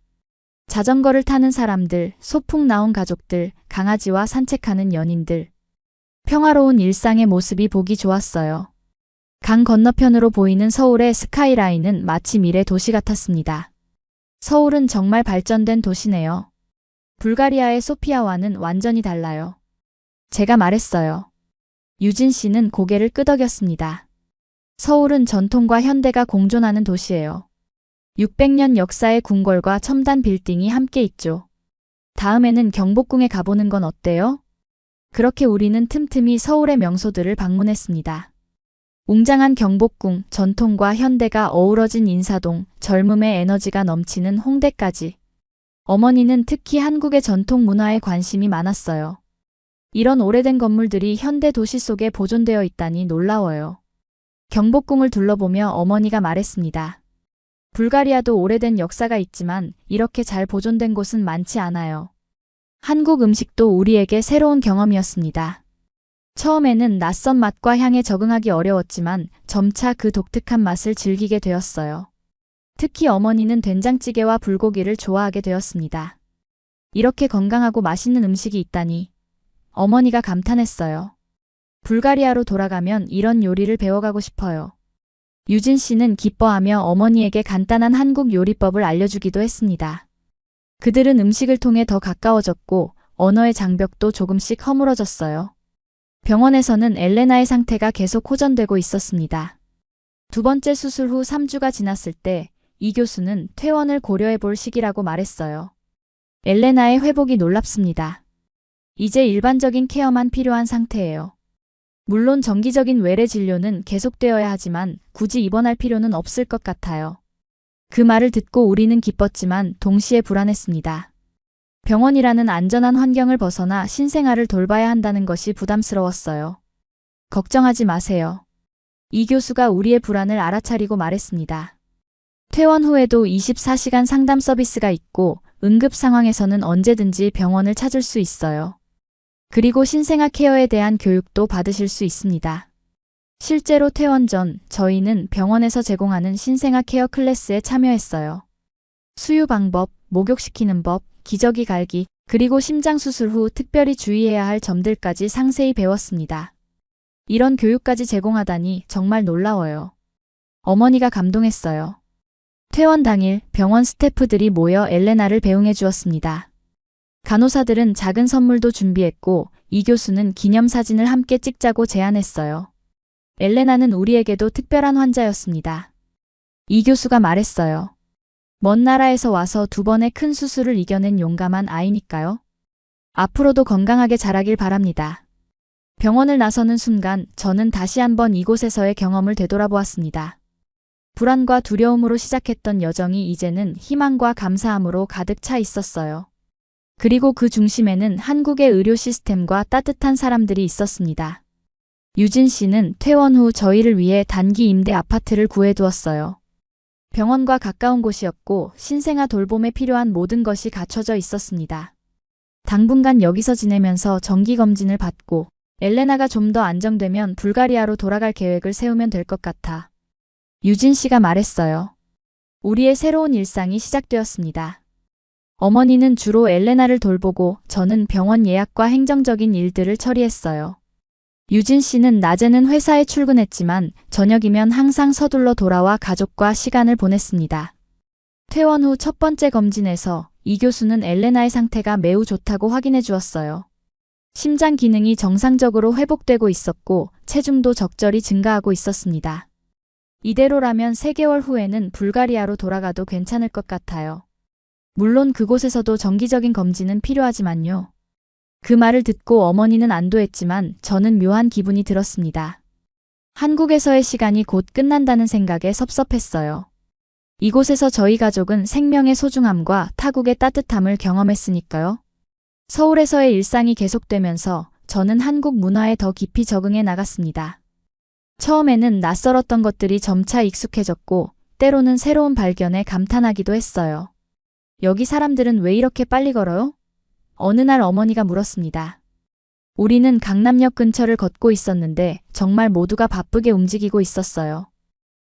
자전거를 타는 사람들, 소풍 나온 가족들, 강아지와 산책하는 연인들. 평화로운 일상의 모습이 보기 좋았어요. 강 건너편으로 보이는 서울의 스카이라인은 마치 미래 도시 같았습니다. 서울은 정말 발전된 도시네요. 불가리아의 소피아와는 완전히 달라요. 제가 말했어요. 유진 씨는 고개를 끄덕였습니다. 서울은 전통과 현대가 공존하는 도시예요. 600년 역사의 궁궐과 첨단 빌딩이 함께 있죠. 다음에는 경복궁에 가보는 건 어때요? 그렇게 우리는 틈틈이 서울의 명소들을 방문했습니다. 웅장한 경복궁, 전통과 현대가 어우러진 인사동, 젊음의 에너지가 넘치는 홍대까지. 어머니는 특히 한국의 전통 문화에 관심이 많았어요. 이런 오래된 건물들이 현대 도시 속에 보존되어 있다니 놀라워요. 경복궁을 둘러보며 어머니가 말했습니다. 불가리아도 오래된 역사가 있지만 이렇게 잘 보존된 곳은 많지 않아요. 한국 음식도 우리에게 새로운 경험이었습니다. 처음에는 낯선 맛과 향에 적응하기 어려웠지만 점차 그 독특한 맛을 즐기게 되었어요. 특히 어머니는 된장찌개와 불고기를 좋아하게 되었습니다. 이렇게 건강하고 맛있는 음식이 있다니. 어머니가 감탄했어요. 불가리아로 돌아가면 이런 요리를 배워가고 싶어요. 유진 씨는 기뻐하며 어머니에게 간단한 한국 요리법을 알려주기도 했습니다. 그들은 음식을 통해 더 가까워졌고 언어의 장벽도 조금씩 허물어졌어요. 병원에서는 엘레나의 상태가 계속 호전되고 있었습니다. 두 번째 수술 후 3주가 지났을 때 이 교수는 퇴원을 고려해 볼 시기라고 말했어요. 엘레나의 회복이 놀랍습니다. 이제 일반적인 케어만 필요한 상태예요. 물론 정기적인 외래 진료는 계속되어야 하지만 굳이 입원할 필요는 없을 것 같아요. 그 말을 듣고 우리는 기뻤지만 동시에 불안했습니다. 병원이라는 안전한 환경을 벗어나 신생아를 돌봐야 한다는 것이 부담스러웠어요. 걱정하지 마세요. 이 교수가 우리의 불안을 알아차리고 말했습니다. 퇴원 후에도 24시간 상담 서비스가 있고 응급 상황에서는 언제든지 병원을 찾을 수 있어요. 그리고 신생아 케어에 대한 교육도 받으실 수 있습니다. 실제로 퇴원 전 저희는 병원에서 제공하는 신생아 케어 클래스에 참여했어요. 수유 방법, 목욕시키는 법, 기저귀 갈기, 그리고 심장 수술 후 특별히 주의해야 할 점들까지 상세히 배웠습니다. 이런 교육까지 제공하다니 정말 놀라워요. 어머니가 감동했어요. 퇴원 당일 병원 스태프들이 모여 엘레나를 배웅해 주었습니다. 간호사들은 작은 선물도 준비했고 이 교수는 기념사진을 함께 찍자고 제안했어요. 엘레나는 우리에게도 특별한 환자였습니다. 이 교수가 말했어요. 먼 나라에서 와서 2번의 큰 수술을 이겨낸 용감한 아이니까요. 앞으로도 건강하게 자라길 바랍니다. 병원을 나서는 순간 저는 다시 한번 이곳에서의 경험을 되돌아보았습니다. 불안과 두려움으로 시작했던 여정이 이제는 희망과 감사함으로 가득 차 있었어요. 그리고 그 중심에는 한국의 의료 시스템과 따뜻한 사람들이 있었습니다. 유진 씨는 퇴원 후 저희를 위해 단기 임대 아파트를 구해두었어요. 병원과 가까운 곳이었고 신생아 돌봄에 필요한 모든 것이 갖춰져 있었습니다. 당분간 여기서 지내면서 정기검진을 받고 엘레나가 좀 더 안정되면 불가리아로 돌아갈 계획을 세우면 될 것 같아. 유진 씨가 말했어요. 우리의 새로운 일상이 시작되었습니다. 어머니는 주로 엘레나를 돌보고 저는 병원 예약과 행정적인 일들을 처리했어요. 유진 씨는 낮에는 회사에 출근했지만 저녁이면 항상 서둘러 돌아와 가족과 시간을 보냈습니다. 퇴원 후 첫 번째 검진에서 이 교수는 엘레나의 상태가 매우 좋다고 확인해 주었어요. 심장 기능이 정상적으로 회복되고 있었고 체중도 적절히 증가하고 있었습니다. 이대로라면 3개월 후에는 불가리아로 돌아가도 괜찮을 것 같아요. 물론 그곳에서도 정기적인 검진은 필요하지만요. 그 말을 듣고 어머니는 안도했지만 저는 묘한 기분이 들었습니다. 한국에서의 시간이 곧 끝난다는 생각에 섭섭했어요. 이곳에서 저희 가족은 생명의 소중함과 타국의 따뜻함을 경험했으니까요. 서울에서의 일상이 계속되면서 저는 한국 문화에 더 깊이 적응해 나갔습니다. 처음에는 낯설었던 것들이 점차 익숙해졌고 때로는 새로운 발견에 감탄하기도 했어요. 여기 사람들은 왜 이렇게 빨리 걸어요? 어느 날 어머니가 물었습니다. 우리는 강남역 근처를 걷고 있었는데 정말 모두가 바쁘게 움직이고 있었어요.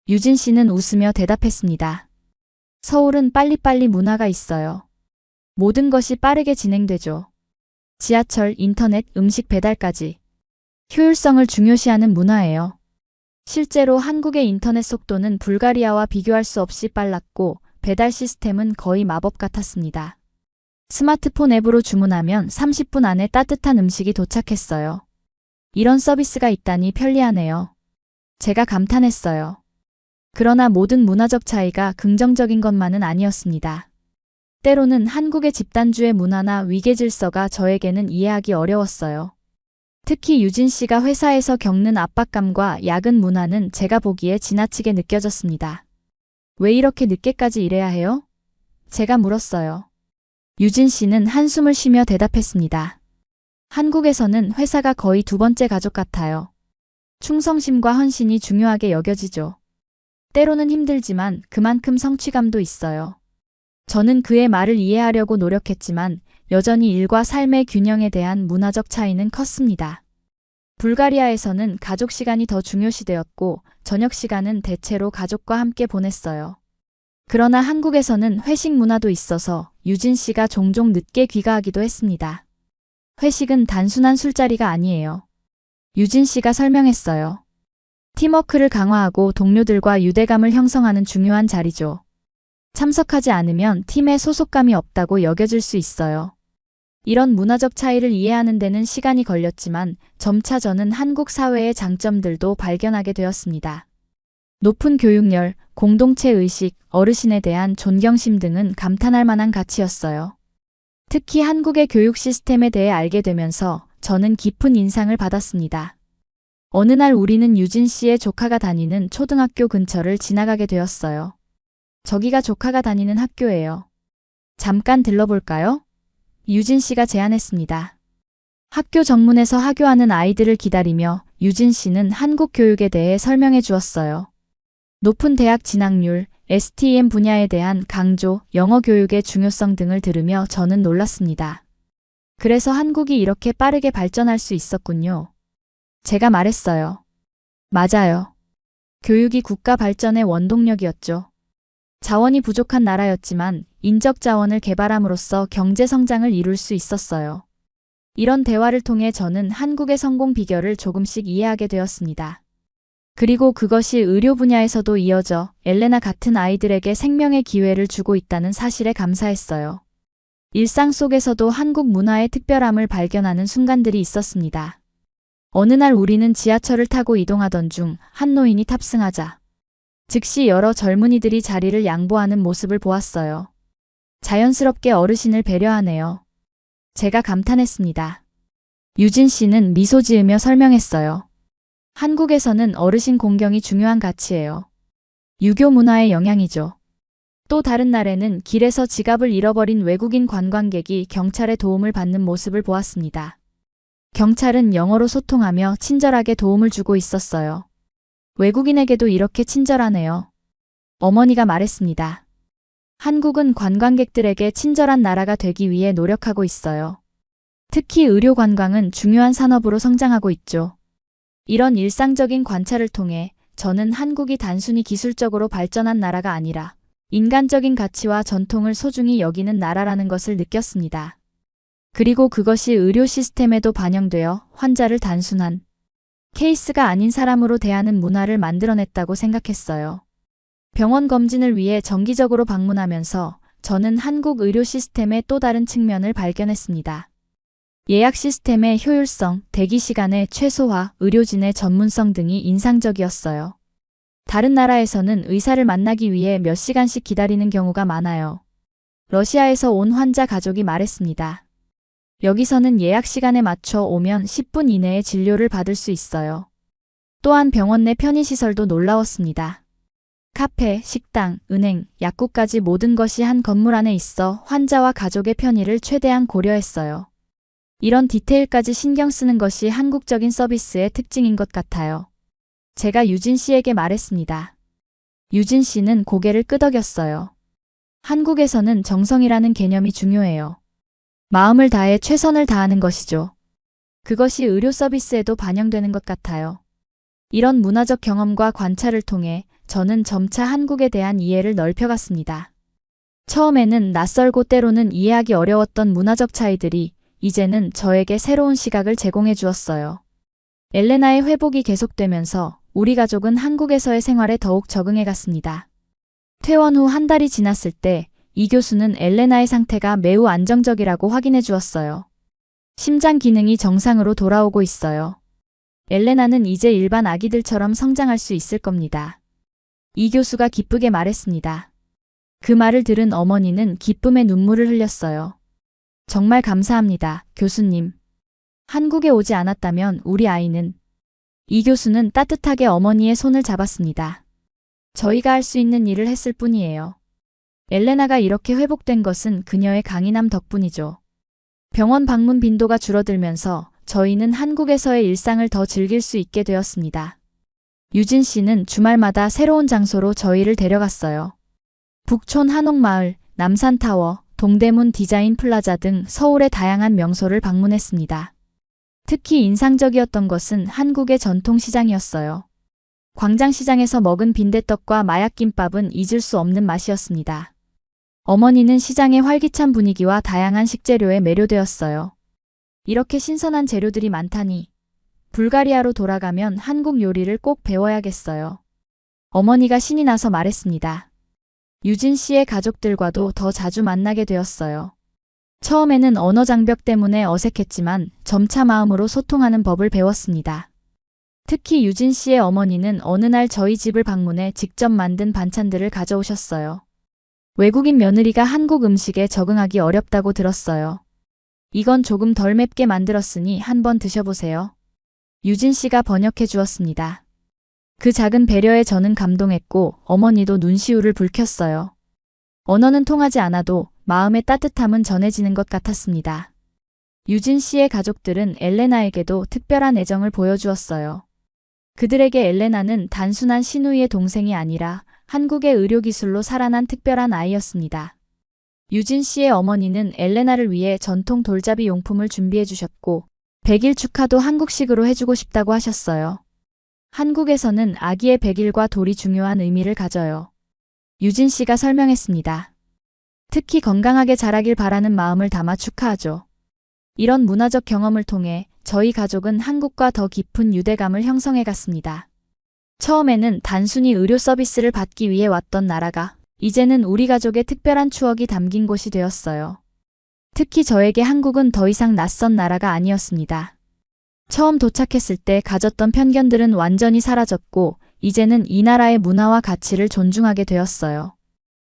유진 씨는 웃으며 대답했습니다. 서울은 빨리빨리 문화가 있어요. 모든 것이 빠르게 진행되죠. 지하철, 인터넷, 음식 배달까지. 효율성을 중요시하는 문화예요. 실제로 한국의 인터넷 속도는 불가리아와 비교할 수 없이 빨랐고 배달 시스템은 거의 마법 같았습니다. 스마트폰 앱으로 주문하면 30분 안에 따뜻한 음식이 도착했어요. 이런 서비스가 있다니 편리하네요. 제가 감탄했어요. 그러나 모든 문화적 차이가 긍정적인 것만은 아니었습니다. 때로는 한국의 집단주의 문화나 위계 질서가 저에게는 이해하기 어려웠어요. 특히 유진 씨가 회사에서 겪는 압박감과 야근 문화는 제가 보기에 지나치게 느껴졌습니다. 왜 이렇게 늦게까지 일해야 해요? 제가 물었어요. 유진 씨는 한숨을 쉬며 대답했습니다. 한국에서는 회사가 거의 두 번째 가족 같아요. 충성심과 헌신이 중요하게 여겨지죠. 때로는 힘들지만 그만큼 성취감도 있어요. 저는 그의 말을 이해하려고 노력했지만 여전히 일과 삶의 균형에 대한 문화적 차이는 컸습니다. 불가리아에서는 가족 시간이 더 중요시되었고 저녁 시간은 대체로 가족과 함께 보냈어요. 그러나 한국에서는 회식 문화도 있어서 유진 씨가 종종 늦게 귀가하기도 했습니다. 회식은 단순한 술자리가 아니에요. 유진 씨가 설명했어요. 팀워크를 강화하고 동료들과 유대감을 형성하는 중요한 자리죠. 참석하지 않으면 팀에 소속감이 없다고 여겨질 수 있어요. 이런 문화적 차이를 이해하는 데는 시간이 걸렸지만 점차 저는 한국 사회의 장점들도 발견하게 되었습니다. 높은 교육열, 공동체 의식, 어르신에 대한 존경심 등은 감탄할 만한 가치였어요. 특히 한국의 교육 시스템에 대해 알게 되면서 저는 깊은 인상을 받았습니다. 어느 날 우리는 유진 씨의 조카가 다니는 초등학교 근처를 지나가게 되었어요. 저기가 조카가 다니는 학교예요. 잠깐 들러볼까요? 유진 씨가 제안했습니다. 학교 정문에서 하교하는 아이들을 기다리며 유진 씨는 한국 교육에 대해 설명해 주었어요. 높은 대학 진학률, STEM 분야에 대한 강조, 영어 교육의 중요성 등을 들으며 저는 놀랐습니다. 그래서 한국이 이렇게 빠르게 발전할 수 있었군요. 제가 말했어요. 맞아요. 교육이 국가 발전의 원동력이었죠. 자원이 부족한 나라였지만 인적 자원을 개발함으로써 경제 성장을 이룰 수 있었어요. 이런 대화를 통해 저는 한국의 성공 비결을 조금씩 이해하게 되었습니다. 그리고 그것이 의료 분야에서도 이어져 엘레나 같은 아이들에게 생명의 기회를 주고 있다는 사실에 감사했어요. 일상 속에서도 한국 문화의 특별함을 발견하는 순간들이 있었습니다. 어느 날 우리는 지하철을 타고 이동하던 중 한 노인이 탑승하자 즉시 여러 젊은이들이 자리를 양보하는 모습을 보았어요. 자연스럽게 어르신을 배려하네요. 제가 감탄했습니다. 유진 씨는 미소 지으며 설명했어요. 한국에서는 어르신 공경이 중요한 가치예요. 유교 문화의 영향이죠. 또 다른 날에는 길에서 지갑을 잃어버린 외국인 관광객이 경찰의 도움을 받는 모습을 보았습니다. 경찰은 영어로 소통하며 친절하게 도움을 주고 있었어요. 외국인에게도 이렇게 친절하네요. 어머니가 말했습니다. 한국은 관광객들에게 친절한 나라가 되기 위해 노력하고 있어요. 특히 의료 관광은 중요한 산업으로 성장하고 있죠. 이런 일상적인 관찰을 통해 저는 한국이 단순히 기술적으로 발전한 나라가 아니라 인간적인 가치와 전통을 소중히 여기는 나라라는 것을 느꼈습니다. 그리고 그것이 의료 시스템에도 반영되어 환자를 단순한 케이스가 아닌 사람으로 대하는 문화를 만들어냈다고 생각했어요. 병원 검진을 위해 정기적으로 방문하면서 저는 한국 의료 시스템의 또 다른 측면을 발견했습니다. 예약 시스템의 효율성, 대기 시간의 최소화, 의료진의 전문성 등이 인상적이었어요. 다른 나라에서는 의사를 만나기 위해 몇 시간씩 기다리는 경우가 많아요. 러시아에서 온 환자 가족이 말했습니다. 여기서는 예약 시간에 맞춰 오면 10분 이내에 진료를 받을 수 있어요. 또한 병원 내 편의시설도 놀라웠습니다. 카페, 식당, 은행, 약국까지 모든 것이 한 건물 안에 있어 환자와 가족의 편의를 최대한 고려했어요. 이런 디테일까지 신경 쓰는 것이 한국적인 서비스의 특징인 것 같아요. 제가 유진 씨에게 말했습니다. 유진 씨는 고개를 끄덕였어요. 한국에서는 정성이라는 개념이 중요해요. 마음을 다해 최선을 다하는 것이죠. 그것이 의료 서비스에도 반영되는 것 같아요. 이런 문화적 경험과 관찰을 통해 저는 점차 한국에 대한 이해를 넓혀갔습니다. 처음에는 낯설고 때로는 이해하기 어려웠던 문화적 차이들이 이제는 저에게 새로운 시각을 제공해 주었어요. 엘레나의 회복이 계속되면서 우리 가족은 한국에서의 생활에 더욱 적응해 갔습니다. 퇴원 후 한 달이 지났을 때 이 교수는 엘레나의 상태가 매우 안정적이라고 확인해 주었어요. 심장 기능이 정상으로 돌아오고 있어요. 엘레나는 이제 일반 아기들처럼 성장할 수 있을 겁니다. 이 교수가 기쁘게 말했습니다. 그 말을 들은 어머니는 기쁨의 눈물을 흘렸어요. 정말 감사합니다, 교수님. 한국에 오지 않았다면 우리 아이는... 이 교수는 따뜻하게 어머니의 손을 잡았습니다. 저희가 할 수 있는 일을 했을 뿐이에요. 엘레나가 이렇게 회복된 것은 그녀의 강인함 덕분이죠. 병원 방문 빈도가 줄어들면서 저희는 한국에서의 일상을 더 즐길 수 있게 되었습니다. 유진 씨는 주말마다 새로운 장소로 저희를 데려갔어요. 북촌 한옥마을, 남산타워, 동대문 디자인 플라자 등 서울의 다양한 명소를 방문했습니다. 특히 인상적이었던 것은 한국의 전통시장이었어요. 광장시장에서 먹은 빈대떡과 마약김밥은 잊을 수 없는 맛이었습니다. 어머니는 시장의 활기찬 분위기와 다양한 식재료에 매료되었어요. 이렇게 신선한 재료들이 많다니 불가리아로 돌아가면 한국 요리를 꼭 배워야겠어요. 어머니가 신이 나서 말했습니다. 유진 씨의 가족들과도 더 자주 만나게 되었어요. 처음에는 언어 장벽 때문에 어색했지만 점차 마음으로 소통하는 법을 배웠습니다. 특히 유진 씨의 어머니는 어느 날 저희 집을 방문해 직접 만든 반찬들을 가져오셨어요. 외국인 며느리가 한국 음식에 적응하기 어렵다고 들었어요. 이건 조금 덜 맵게 만들었으니 한번 드셔보세요. 유진 씨가 번역해 주었습니다. 그 작은 배려에 저는 감동했고 어머니도 눈시울을 붉혔어요. 언어는 통하지 않아도 마음의 따뜻함은 전해지는 것 같았습니다. 유진 씨의 가족들은 엘레나에게도 특별한 애정을 보여주었어요. 그들에게 엘레나는 단순한 시누이의 동생이 아니라 한국의 의료기술로 살아난 특별한 아이였습니다. 유진 씨의 어머니는 엘레나를 위해 전통 돌잡이 용품을 준비해 주셨고 100일 축하도 한국식으로 해주고 싶다고 하셨어요. 한국에서는 아기의 100일과 돌이 중요한 의미를 가져요. 유진 씨가 설명했습니다. 특히 건강하게 자라길 바라는 마음을 담아 축하하죠. 이런 문화적 경험을 통해 저희 가족은 한국과 더 깊은 유대감을 형성해 갔습니다. 처음에는 단순히 의료 서비스를 받기 위해 왔던 나라가 이제는 우리 가족의 특별한 추억이 담긴 곳이 되었어요. 특히 저에게 한국은 더 이상 낯선 나라가 아니었습니다. 처음 도착했을 때 가졌던 편견들은 완전히 사라졌고 이제는 이 나라의 문화와 가치를 존중하게 되었어요.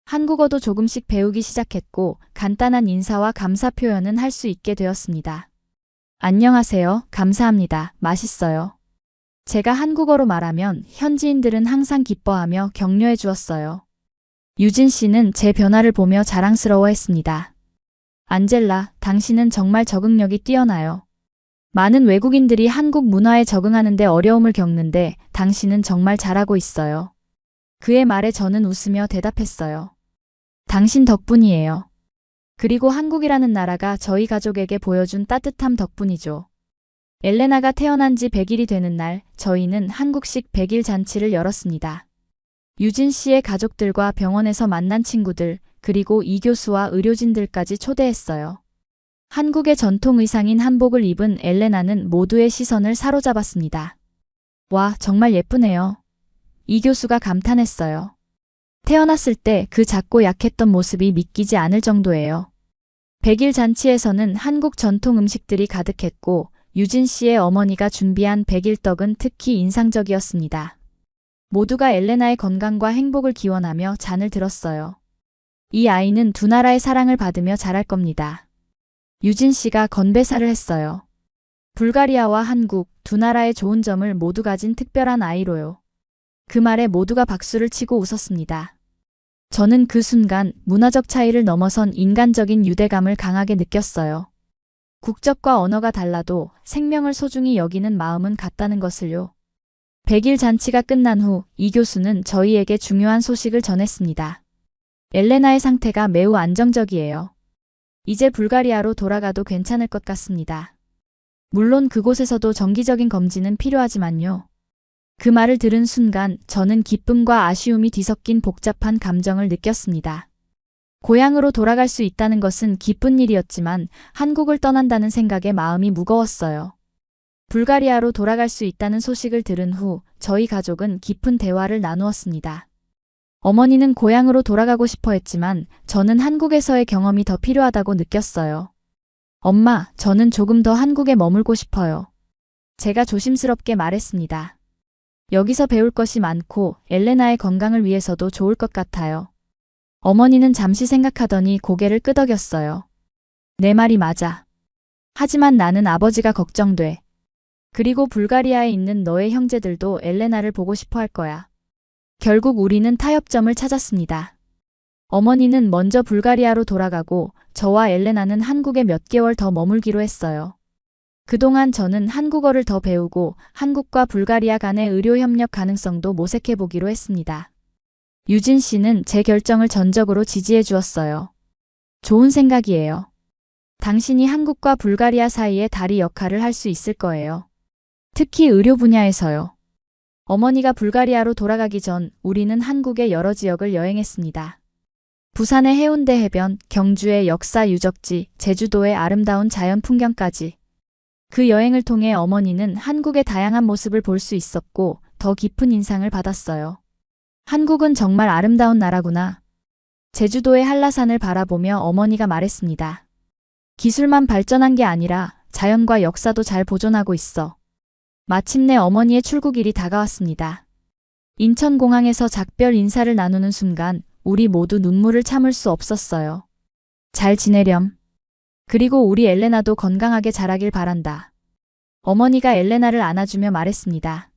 한국어도 조금씩 배우기 시작했고 간단한 인사와 감사 표현은 할 수 있게 되었습니다. 안녕하세요, 감사합니다, 맛있어요. 제가 한국어로 말하면 현지인들은 항상 기뻐하며 격려해 주었어요. 유진 씨는 제 변화를 보며 자랑스러워했습니다. 안젤라, 당신은 정말 적응력이 뛰어나요. 많은 외국인들이 한국 문화에 적응하는 데 어려움을 겪는데 당신은 정말 잘하고 있어요. 그의 말에 저는 웃으며 대답했어요. 당신 덕분이에요. 그리고 한국이라는 나라가 저희 가족에게 보여준 따뜻함 덕분이죠. 엘레나가 태어난 지 100일이 되는 날 저희는 한국식 100일 잔치를 열었습니다. 유진 씨의 가족들과 병원에서 만난 친구들 그리고 이 교수와 의료진들까지 초대했어요. 한국의 전통 의상인 한복을 입은 엘레나는 모두의 시선을 사로잡았습니다. 와, 정말 예쁘네요. 이 교수가 감탄했어요. 태어났을 때 그 작고 약했던 모습이 믿기지 않을 정도예요. 100일 잔치에서는 한국 전통 음식들이 가득했고 유진 씨의 어머니가 준비한 100일 떡은 특히 인상적이었습니다. 모두가 엘레나의 건강과 행복을 기원하며 잔을 들었어요. 이 아이는 두 나라의 사랑을 받으며 자랄 겁니다. 유진 씨가 건배사를 했어요. 불가리아와 한국 두 나라의 좋은 점을 모두 가진 특별한 아이로요. 그 말에 모두가 박수를 치고 웃었습니다. 저는 그 순간 문화적 차이를 넘어선 인간적인 유대감을 강하게 느꼈어요. 국적과 언어가 달라도 생명을 소중히 여기는 마음은 같다는 것을요. 100일 잔치가 끝난 후 이 교수는 저희에게 중요한 소식을 전했습니다. 엘레나의 상태가 매우 안정적이에요. 이제 불가리아로 돌아가도 괜찮을 것 같습니다. 물론 그곳에서도 정기적인 검진은 필요하지만요. 그 말을 들은 순간 저는 기쁨과 아쉬움이 뒤섞인 복잡한 감정을 느꼈습니다. 고향으로 돌아갈 수 있다는 것은 기쁜 일이었지만 한국을 떠난다는 생각에 마음이 무거웠어요. 불가리아로 돌아갈 수 있다는 소식을 들은 후 저희 가족은 깊은 대화를 나누었습니다. 어머니는 고향으로 돌아가고 싶어 했지만 저는 한국에서의 경험이 더 필요하다고 느꼈어요. 엄마, 저는 조금 더 한국에 머물고 싶어요. 제가 조심스럽게 말했습니다. 여기서 배울 것이 많고 엘레나의 건강을 위해서도 좋을 것 같아요. 어머니는 잠시 생각하더니 고개를 끄덕였어요. 내 말이 맞아. 하지만 나는 아버지가 걱정돼. 그리고 불가리아에 있는 너의 형제들도 엘레나를 보고 싶어 할 거야. 결국 우리는 타협점을 찾았습니다. 어머니는 먼저 불가리아로 돌아가고 저와 엘레나는 한국에 몇 개월 더 머물기로 했어요. 그동안 저는 한국어를 더 배우고 한국과 불가리아 간의 의료 협력 가능성도 모색해 보기로 했습니다. 유진 씨는 제 결정을 전적으로 지지해 주었어요. 좋은 생각이에요. 당신이 한국과 불가리아 사이의 다리 역할을 할 수 있을 거예요. 특히 의료 분야에서요. 어머니가 불가리아로 돌아가기 전 우리는 한국의 여러 지역을 여행했습니다. 부산의 해운대 해변, 경주의 역사 유적지, 제주도의 아름다운 자연 풍경까지. 그 여행을 통해 어머니는 한국의 다양한 모습을 볼 수 있었고 더 깊은 인상을 받았어요. 한국은 정말 아름다운 나라구나. 제주도의 한라산을 바라보며 어머니가 말했습니다. 기술만 발전한 게 아니라 자연과 역사도 잘 보존하고 있어. 마침내 어머니의 출국일이 다가왔습니다. 인천공항에서 작별 인사를 나누는 순간 우리 모두 눈물을 참을 수 없었어요. 잘 지내렴. 그리고 우리 엘레나도 건강하게 자라길 바란다. 어머니가 엘레나를 안아주며 말했습니다.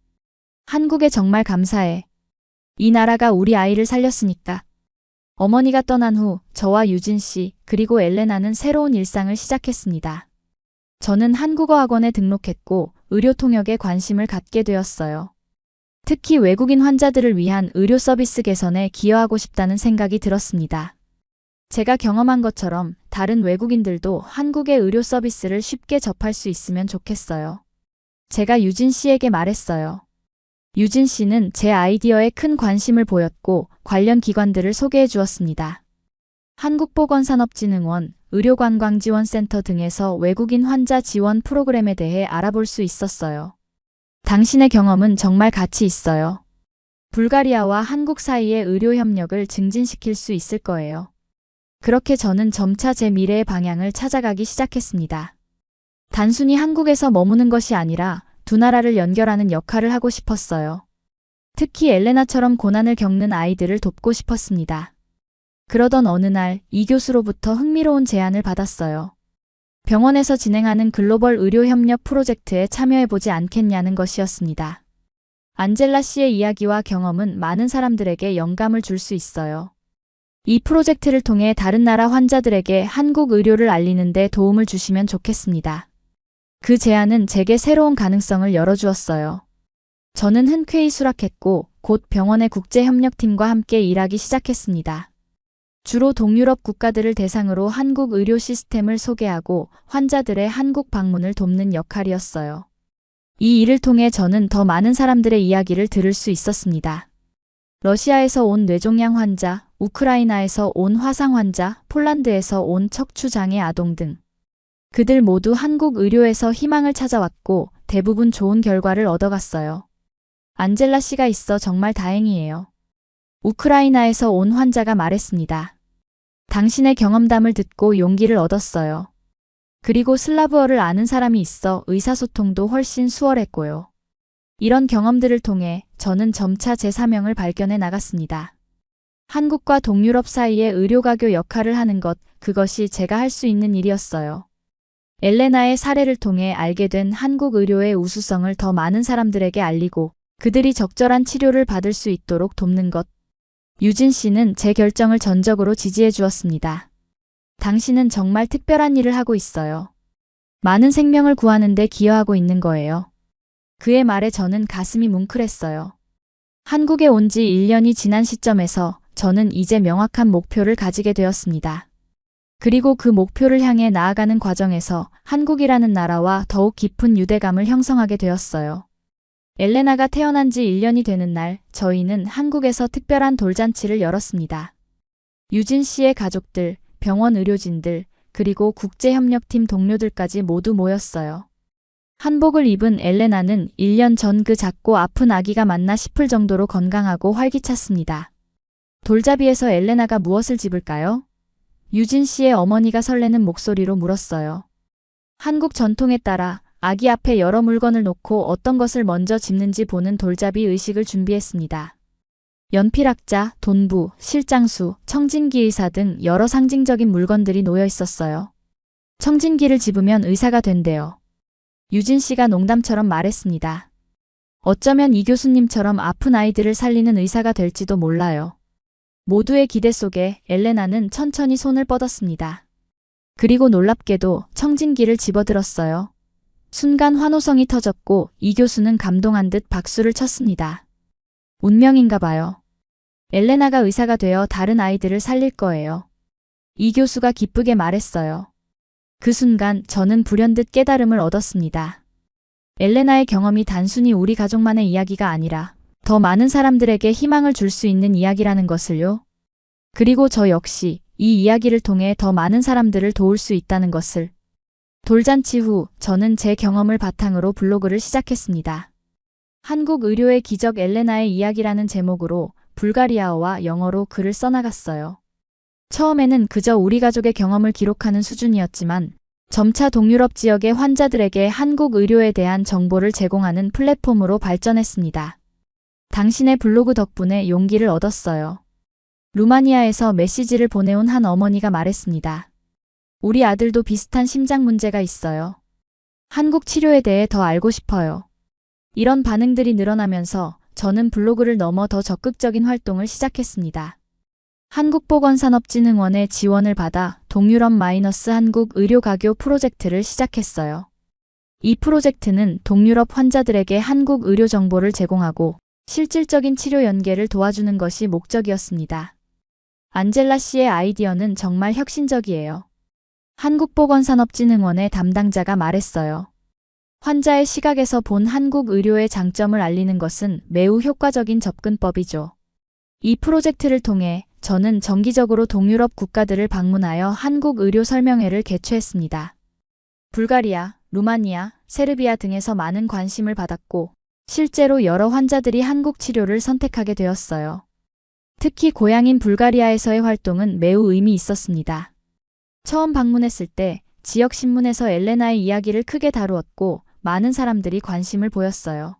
한국에 정말 감사해. 이 나라가 우리 아이를 살렸으니까. 어머니가 떠난 후 저와 유진 씨 그리고 엘레나는 새로운 일상을 시작했습니다. 저는 한국어 학원에 등록했고 의료 통역에 관심을 갖게 되었어요. 특히 외국인 환자들을 위한 의료 서비스 개선에 기여하고 싶다는 생각이 들었습니다. 제가 경험한 것처럼 다른 외국인들도 한국의 의료 서비스를 쉽게 접할 수 있으면 좋겠어요. 제가 유진 씨에게 말했어요. 유진 씨는 제 아이디어에 큰 관심을 보였고 관련 기관들을 소개해 주었습니다. 한국보건산업진흥원, 의료관광지원센터 등에서 외국인 환자 지원 프로그램에 대해 알아볼 수 있었어요. 당신의 경험은 정말 가치 있어요. 불가리아와 한국 사이의 의료 협력을 증진시킬 수 있을 거예요. 그렇게 저는 점차 제 미래의 방향을 찾아가기 시작했습니다. 단순히 한국에서 머무는 것이 아니라 두 나라를 연결하는 역할을 하고 싶었어요. 특히 엘레나처럼 고난을 겪는 아이들을 돕고 싶었습니다. 그러던 어느 날 이 교수로부터 흥미로운 제안을 받았어요. 병원에서 진행하는 글로벌 의료 협력 프로젝트에 참여해보지 않겠냐는 것이었습니다. 안젤라 씨의 이야기와 경험은 많은 사람들에게 영감을 줄 수 있어요. 이 프로젝트를 통해 다른 나라 환자들에게 한국 의료를 알리는 데 도움을 주시면 좋겠습니다. 그 제안은 제게 새로운 가능성을 열어주었어요. 저는 흔쾌히 수락했고 곧 병원의 국제협력팀과 함께 일하기 시작했습니다. 주로 동유럽 국가들을 대상으로 한국 의료 시스템을 소개하고 환자들의 한국 방문을 돕는 역할이었어요. 이 일을 통해 저는 더 많은 사람들의 이야기를 들을 수 있었습니다. 러시아에서 온 뇌종양 환자, 우크라이나에서 온 화상 환자, 폴란드에서 온 척추장애 아동 등. 그들 모두 한국 의료에서 희망을 찾아왔고 대부분 좋은 결과를 얻어갔어요. 안젤라 씨가 있어 정말 다행이에요. 우크라이나에서 온 환자가 말했습니다. 당신의 경험담을 듣고 용기를 얻었어요. 그리고 슬라브어를 아는 사람이 있어 의사소통도 훨씬 수월했고요. 이런 경험들을 통해 저는 점차 제 사명을 발견해 나갔습니다. 한국과 동유럽 사이의 의료가교 역할을 하는 것, 그것이 제가 할 수 있는 일이었어요. 엘레나의 사례를 통해 알게 된 한국 의료의 우수성을 더 많은 사람들에게 알리고 그들이 적절한 치료를 받을 수 있도록 돕는 것. 유진 씨는 제 결정을 전적으로 지지해 주었습니다. 당신은 정말 특별한 일을 하고 있어요. 많은 생명을 구하는 데 기여하고 있는 거예요. 그의 말에 저는 가슴이 뭉클했어요. 한국에 온 지 1년이 지난 시점에서 저는 이제 명확한 목표를 가지게 되었습니다. 그리고 그 목표를 향해 나아가는 과정에서 한국이라는 나라와 더욱 깊은 유대감을 형성하게 되었어요. 엘레나가 태어난 지 1년이 되는 날, 저희는 한국에서 특별한 돌잔치를 열었습니다. 유진 씨의 가족들, 병원 의료진들, 그리고 국제협력팀 동료들까지 모두 모였어요. 한복을 입은 엘레나는 1년 전 그 작고 아픈 아기가 맞나 싶을 정도로 건강하고 활기찼습니다. 돌잡이에서 엘레나가 무엇을 집을까요? 유진 씨의 어머니가 설레는 목소리로 물었어요. 한국 전통에 따라 아기 앞에 여러 물건을 놓고 어떤 것을 먼저 집는지 보는 돌잡이 의식을 준비했습니다. 연필학자, 돈부, 실장수, 청진기 의사 등 여러 상징적인 물건들이 놓여 있었어요. 청진기를 집으면 의사가 된대요. 유진 씨가 농담처럼 말했습니다. 어쩌면 이 교수님처럼 아픈 아이들을 살리는 의사가 될지도 몰라요. 모두의 기대 속에 엘레나는 천천히 손을 뻗었습니다. 그리고 놀랍게도 청진기를 집어들었어요. 순간 환호성이 터졌고 이 교수는 감동한 듯 박수를 쳤습니다. 운명인가 봐요. 엘레나가 의사가 되어 다른 아이들을 살릴 거예요. 이 교수가 기쁘게 말했어요. 그 순간 저는 불현듯 깨달음을 얻었습니다. 엘레나의 경험이 단순히 우리 가족만의 이야기가 아니라 더 많은 사람들에게 희망을 줄 수 있는 이야기라는 것을요. 그리고 저 역시 이 이야기를 통해 더 많은 사람들을 도울 수 있다는 것을. 돌잔치 후 저는 제 경험을 바탕으로 블로그를 시작했습니다. 한국 의료의 기적 엘레나의 이야기라는 제목으로 불가리아어와 영어로 글을 써나갔어요. 처음에는 그저 우리 가족의 경험을 기록하는 수준이었지만 점차 동유럽 지역의 환자들에게 한국 의료에 대한 정보를 제공하는 플랫폼으로 발전했습니다. 당신의 블로그 덕분에 용기를 얻었어요. 루마니아에서 메시지를 보내온 한 어머니가 말했습니다. 우리 아들도 비슷한 심장 문제가 있어요. 한국 치료에 대해 더 알고 싶어요. 이런 반응들이 늘어나면서 저는 블로그를 넘어 더 적극적인 활동을 시작했습니다. 한국보건산업진흥원의 지원을 받아 동유럽-한국 의료가교 프로젝트를 시작했어요. 이 프로젝트는 동유럽 환자들에게 한국 의료 정보를 제공하고 실질적인 치료 연계를 도와주는 것이 목적이었습니다. 안젤라 씨의 아이디어는 정말 혁신적이에요. 한국보건산업진흥원의 담당자가 말했어요. 환자의 시각에서 본 한국 의료의 장점을 알리는 것은 매우 효과적인 접근법이죠. 이 프로젝트를 통해 저는 정기적으로 동유럽 국가들을 방문하여 한국 의료 설명회를 개최했습니다. 불가리아, 루마니아, 세르비아 등에서 많은 관심을 받았고 실제로 여러 환자들이 한국 치료를 선택하게 되었어요. 특히 고향인 불가리아에서의 활동은 매우 의미 있었습니다. 처음 방문했을 때 지역 신문에서 엘레나의 이야기를 크게 다루었고 많은 사람들이 관심을 보였어요.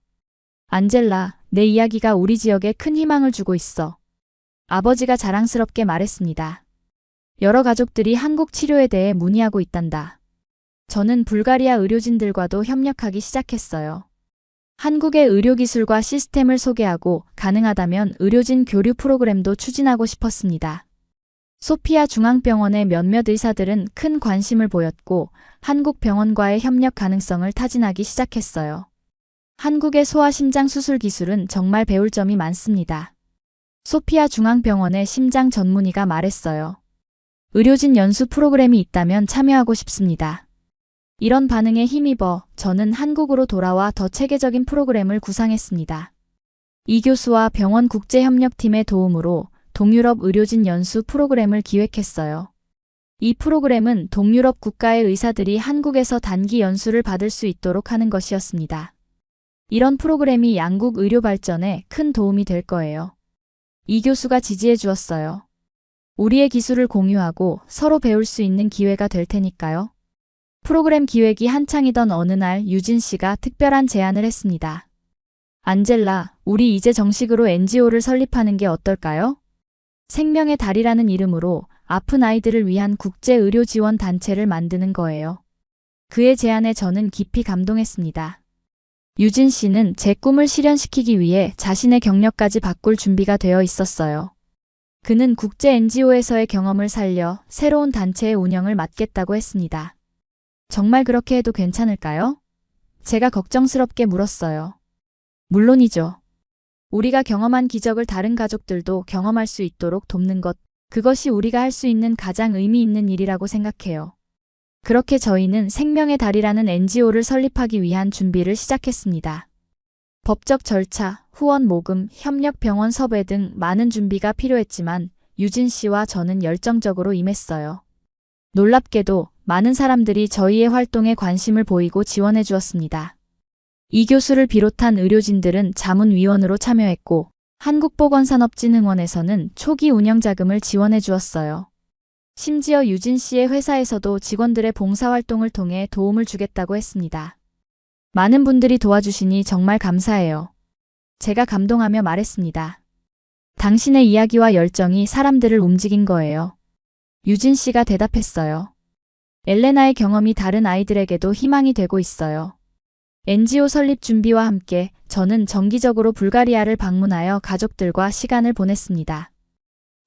안젤라, 내 이야기가 우리 지역에 큰 희망을 주고 있어. 아버지가 자랑스럽게 말했습니다. 여러 가족들이 한국 치료에 대해 문의하고 있단다. 저는 불가리아 의료진들과도 협력하기 시작했어요. 한국의 의료기술과 시스템을 소개하고 가능하다면 의료진 교류 프로그램도 추진하고 싶었습니다. 소피아 중앙병원의 몇몇 의사들은 큰 관심을 보였고 한국 병원과의 협력 가능성을 타진하기 시작했어요. 한국의 소아심장 수술 기술은 정말 배울 점이 많습니다. 소피아 중앙병원의 심장 전문의가 말했어요. 의료진 연수 프로그램이 있다면 참여하고 싶습니다. 이런 반응에 힘입어 저는 한국으로 돌아와 더 체계적인 프로그램을 구상했습니다. 이 교수와 병원 국제협력팀의 도움으로 동유럽 의료진 연수 프로그램을 기획했어요. 이 프로그램은 동유럽 국가의 의사들이 한국에서 단기 연수를 받을 수 있도록 하는 것이었습니다. 이런 프로그램이 양국 의료 발전에 큰 도움이 될 거예요. 이 교수가 지지해 주었어요. 우리의 기술을 공유하고 서로 배울 수 있는 기회가 될 테니까요. 프로그램 기획이 한창이던 어느 날 유진 씨가 특별한 제안을 했습니다. 안젤라, 우리 이제 정식으로 NGO를 설립하는 게 어떨까요? 생명의 달이라는 이름으로 아픈 아이들을 위한 국제 의료 지원 단체를 만드는 거예요. 그의 제안에 저는 깊이 감동했습니다. 유진 씨는 제 꿈을 실현시키기 위해 자신의 경력까지 바꿀 준비가 되어 있었어요. 그는 국제 NGO에서의 경험을 살려 새로운 단체의 운영을 맡겠다고 했습니다. 정말 그렇게 해도 괜찮을까요? 제가 걱정스럽게 물었어요. 물론이죠. 우리가 경험한 기적을 다른 가족들도 경험할 수 있도록 돕는 것, 그것이 우리가 할 수 있는 가장 의미 있는 일이라고 생각해요. 그렇게 저희는 생명의 달이라는 NGO를 설립하기 위한 준비를 시작했습니다. 법적 절차, 후원 모금, 협력 병원 섭외 등 많은 준비가 필요했지만 유진 씨와 저는 열정적으로 임했어요. 놀랍게도 많은 사람들이 저희의 활동에 관심을 보이고 지원해 주었습니다. 이 교수를 비롯한 의료진들은 자문위원으로 참여했고 한국보건산업진흥원에서는 초기 운영 자금을 지원해 주었어요. 심지어 유진 씨의 회사에서도 직원들의 봉사활동을 통해 도움을 주겠다고 했습니다. 많은 분들이 도와주시니 정말 감사해요. 제가 감동하며 말했습니다. 당신의 이야기와 열정이 사람들을 움직인 거예요. 유진 씨가 대답했어요. 엘레나의 경험이 다른 아이들에게도 희망이 되고 있어요. NGO 설립 준비와 함께 저는 정기적으로 불가리아를 방문하여 가족들과 시간을 보냈습니다.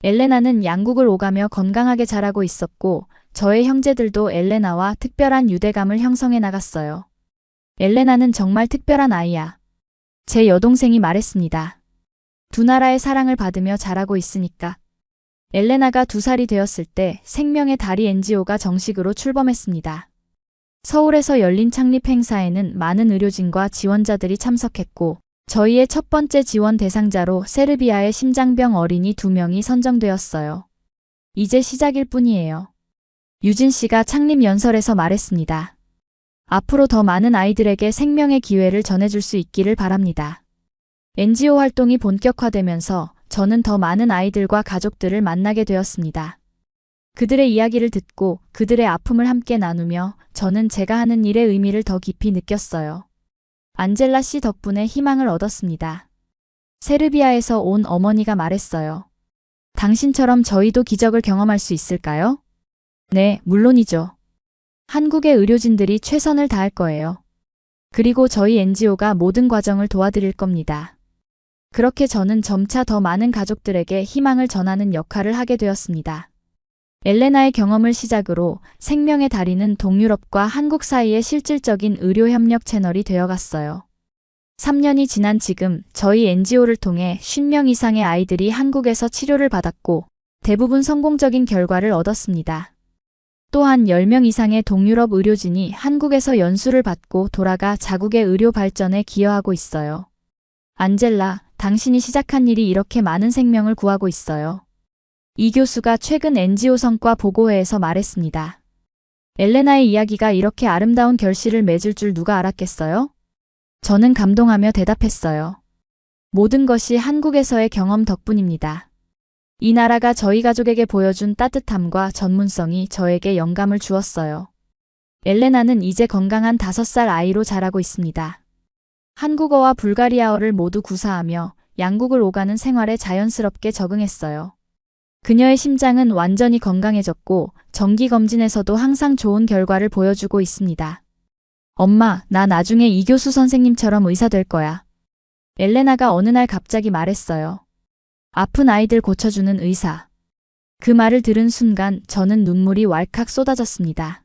엘레나는 양국을 오가며 건강하게 자라고 있었고 저의 형제들도 엘레나와 특별한 유대감을 형성해 나갔어요. 엘레나는 정말 특별한 아이야. 제 여동생이 말했습니다. 두 나라의 사랑을 받으며 자라고 있으니까. 엘레나가 2살이 되었을 때 생명의 달이 NGO가 정식으로 출범했습니다. 서울에서 열린 창립 행사에는 많은 의료진과 지원자들이 참석했고 저희의 첫 번째 지원 대상자로 세르비아의 심장병 어린이 2명이 선정되었어요. 이제 시작일 뿐이에요. 유진 씨가 창립 연설에서 말했습니다. 앞으로 더 많은 아이들에게 생명의 기회를 전해줄 수 있기를 바랍니다. NGO 활동이 본격화되면서 저는 더 많은 아이들과 가족들을 만나게 되었습니다. 그들의 이야기를 듣고 그들의 아픔을 함께 나누며 저는 제가 하는 일의 의미를 더 깊이 느꼈어요. 안젤라 씨 덕분에 희망을 얻었습니다. 세르비아에서 온 어머니가 말했어요. 당신처럼 저희도 기적을 경험할 수 있을까요? 네, 물론이죠. 한국의 의료진들이 최선을 다할 거예요. 그리고 저희 NGO가 모든 과정을 도와드릴 겁니다. 그렇게 저는 점차 더 많은 가족들에게 희망을 전하는 역할을 하게 되었습니다. 엘레나의 경험을 시작으로 생명의 달인은 동유럽과 한국 사이의 실질적인 의료협력 채널이 되어갔어요. 3년이 지난 지금 저희 NGO를 통해 50명 이상의 아이들이 한국에서 치료를 받았고 대부분 성공적인 결과를 얻었습니다. 또한 10명 이상의 동유럽 의료진이 한국에서 연수를 받고 돌아가 자국의 의료 발전에 기여하고 있어요. 안젤라, 당신이 시작한 일이 이렇게 많은 생명을 구하고 있어요. 이 교수가 최근 NGO 성과 보고회에서 말했습니다. 엘레나의 이야기가 이렇게 아름다운 결실을 맺을 줄 누가 알았겠어요? 저는 감동하며 대답했어요. 모든 것이 한국에서의 경험 덕분입니다. 이 나라가 저희 가족에게 보여준 따뜻함과 전문성이 저에게 영감을 주었어요. 엘레나는 이제 건강한 5살 아이로 자라고 있습니다. 한국어와 불가리아어를 모두 구사하며 양국을 오가는 생활에 자연스럽게 적응했어요. 그녀의 심장은 완전히 건강해졌고 정기검진에서도 항상 좋은 결과를 보여주고 있습니다. 엄마, 나 나중에 이 교수 선생님처럼 의사 될 거야. 엘레나가 어느 날 갑자기 말했어요. 아픈 아이들 고쳐주는 의사. 그 말을 들은 순간 저는 눈물이 왈칵 쏟아졌습니다.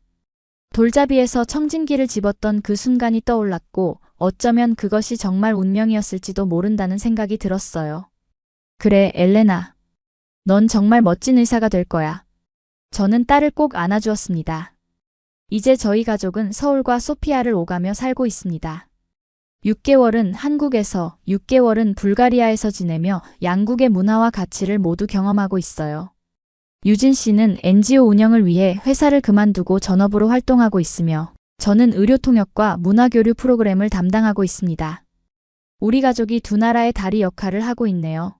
돌잡이에서 청진기를 집었던 그 순간이 떠올랐고 어쩌면 그것이 정말 운명이었을지도 모른다는 생각이 들었어요. 그래, 엘레나. 넌 정말 멋진 의사가 될 거야. 저는 딸을 꼭 안아주었습니다. 이제 저희 가족은 서울과 소피아를 오가며 살고 있습니다. 6개월은 한국에서, 6개월은 불가리아에서 지내며 양국의 문화와 가치를 모두 경험하고 있어요. 유진 씨는 NGO 운영을 위해 회사를 그만두고 전업으로 활동하고 있으며 저는 의료통역과 문화교류 프로그램을 담당하고 있습니다. 우리 가족이 두 나라의 다리 역할을 하고 있네요.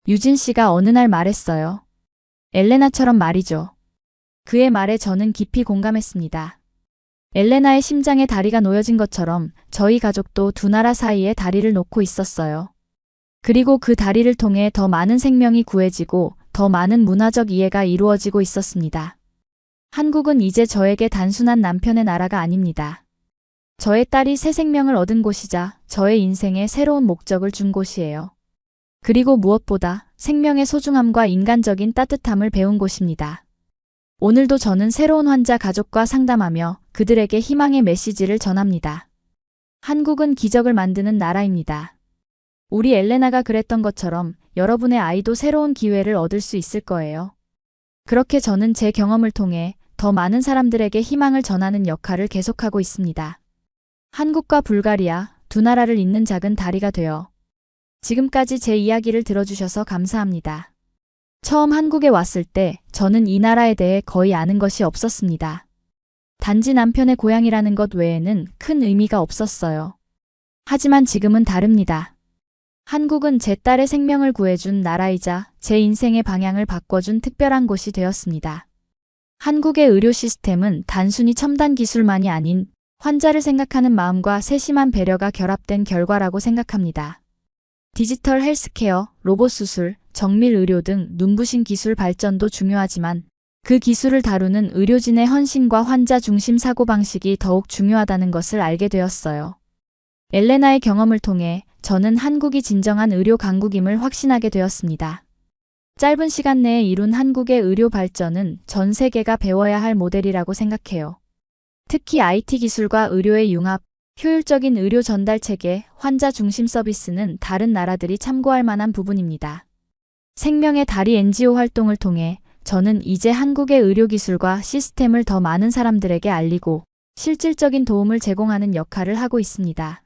유진 씨가 어느 날 말했어요. 엘레나처럼 말이죠. 그의 말에 저는 깊이 공감했습니다. 엘레나의 심장에 다리가 놓여진 것처럼 저희 가족도 두 나라 사이에 다리를 놓고 있었어요. 그리고 그 다리를 통해 더 많은 생명이 구해지고 더 많은 문화적 이해가 이루어지고 있었습니다. 한국은 이제 저에게 단순한 남편의 나라가 아닙니다. 저의 딸이 새 생명을 얻은 곳이자 저의 인생에 새로운 목적을 준 곳이에요. 그리고 무엇보다 생명의 소중함과 인간적인 따뜻함을 배운 곳입니다. 오늘도 저는 새로운 환자 가족과 상담하며 그들에게 희망의 메시지를 전합니다. 한국은 기적을 만드는 나라입니다. 우리 엘레나가 그랬던 것처럼 여러분의 아이도 새로운 기회를 얻을 수 있을 거예요. 그렇게 저는 제 경험을 통해 더 많은 사람들에게 희망을 전하는 역할을 계속하고 있습니다. 한국과 불가리아 두 나라를 잇는 작은 다리가 되어 지금까지 제 이야기를 들어주셔서 감사합니다. 처음 한국에 왔을 때 저는 이 나라에 대해 거의 아는 것이 없었습니다. 단지 남편의 고향이라는 것 외에는 큰 의미가 없었어요. 하지만 지금은 다릅니다. 한국은 제 딸의 생명을 구해준 나라이자 제 인생의 방향을 바꿔준 특별한 곳이 되었습니다. 한국의 의료 시스템은 단순히 첨단 기술만이 아닌 환자를 생각하는 마음과 세심한 배려가 결합된 결과라고 생각합니다. 디지털 헬스케어, 로봇 수술, 정밀 의료 등 눈부신 기술 발전도 중요하지만 그 기술을 다루는 의료진의 헌신과 환자 중심 사고방식이 더욱 중요하다는 것을 알게 되었어요. 엘레나의 경험을 통해 저는 한국이 진정한 의료 강국임을 확신하게 되었습니다. 짧은 시간 내에 이룬 한국의 의료 발전은 전 세계가 배워야 할 모델이라고 생각해요. 특히 IT 기술과 의료의 융합, 효율적인 의료 전달 체계, 환자 중심 서비스는 다른 나라들이 참고할 만한 부분입니다. 생명의 다리 NGO 활동을 통해 저는 이제 한국의 의료기술과 시스템을 더 많은 사람들에게 알리고 실질적인 도움을 제공하는 역할을 하고 있습니다.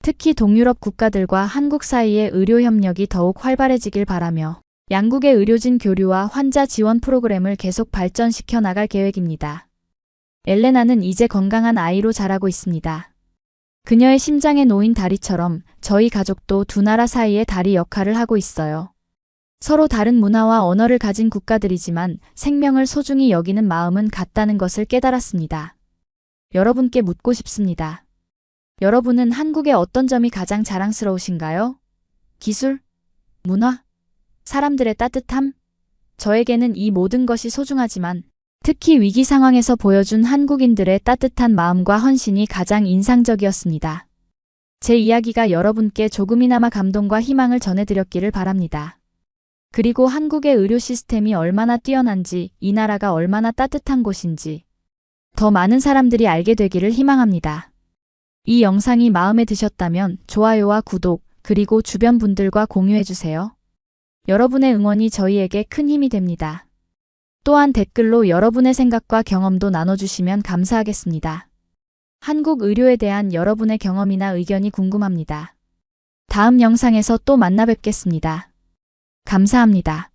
특히 동유럽 국가들과 한국 사이의 의료 협력이 더욱 활발해지길 바라며 양국의 의료진 교류와 환자 지원 프로그램을 계속 발전시켜 나갈 계획입니다. 엘레나는 이제 건강한 아이로 자라고 있습니다. 그녀의 심장에 놓인 다리처럼 저희 가족도 두 나라 사이의 다리 역할을 하고 있어요. 서로 다른 문화와 언어를 가진 국가들이지만 생명을 소중히 여기는 마음은 같다는 것을 깨달았습니다. 여러분께 묻고 싶습니다. 여러분은 한국의 어떤 점이 가장 자랑스러우신가요? 기술? 문화? 사람들의 따뜻함? 저에게는 이 모든 것이 소중하지만 특히 위기 상황에서 보여준 한국인들의 따뜻한 마음과 헌신이 가장 인상적이었습니다. 제 이야기가 여러분께 조금이나마 감동과 희망을 전해드렸기를 바랍니다. 그리고 한국의 의료 시스템이 얼마나 뛰어난지, 이 나라가 얼마나 따뜻한 곳인지 더 많은 사람들이 알게 되기를 희망합니다. 이 영상이 마음에 드셨다면 좋아요와 구독, 그리고 주변 분들과 공유해주세요. 여러분의 응원이 저희에게 큰 힘이 됩니다. 또한 댓글로 여러분의 생각과 경험도 나눠주시면 감사하겠습니다. 한국 의료에 대한 여러분의 경험이나 의견이 궁금합니다. 다음 영상에서 또 만나 뵙겠습니다. 감사합니다.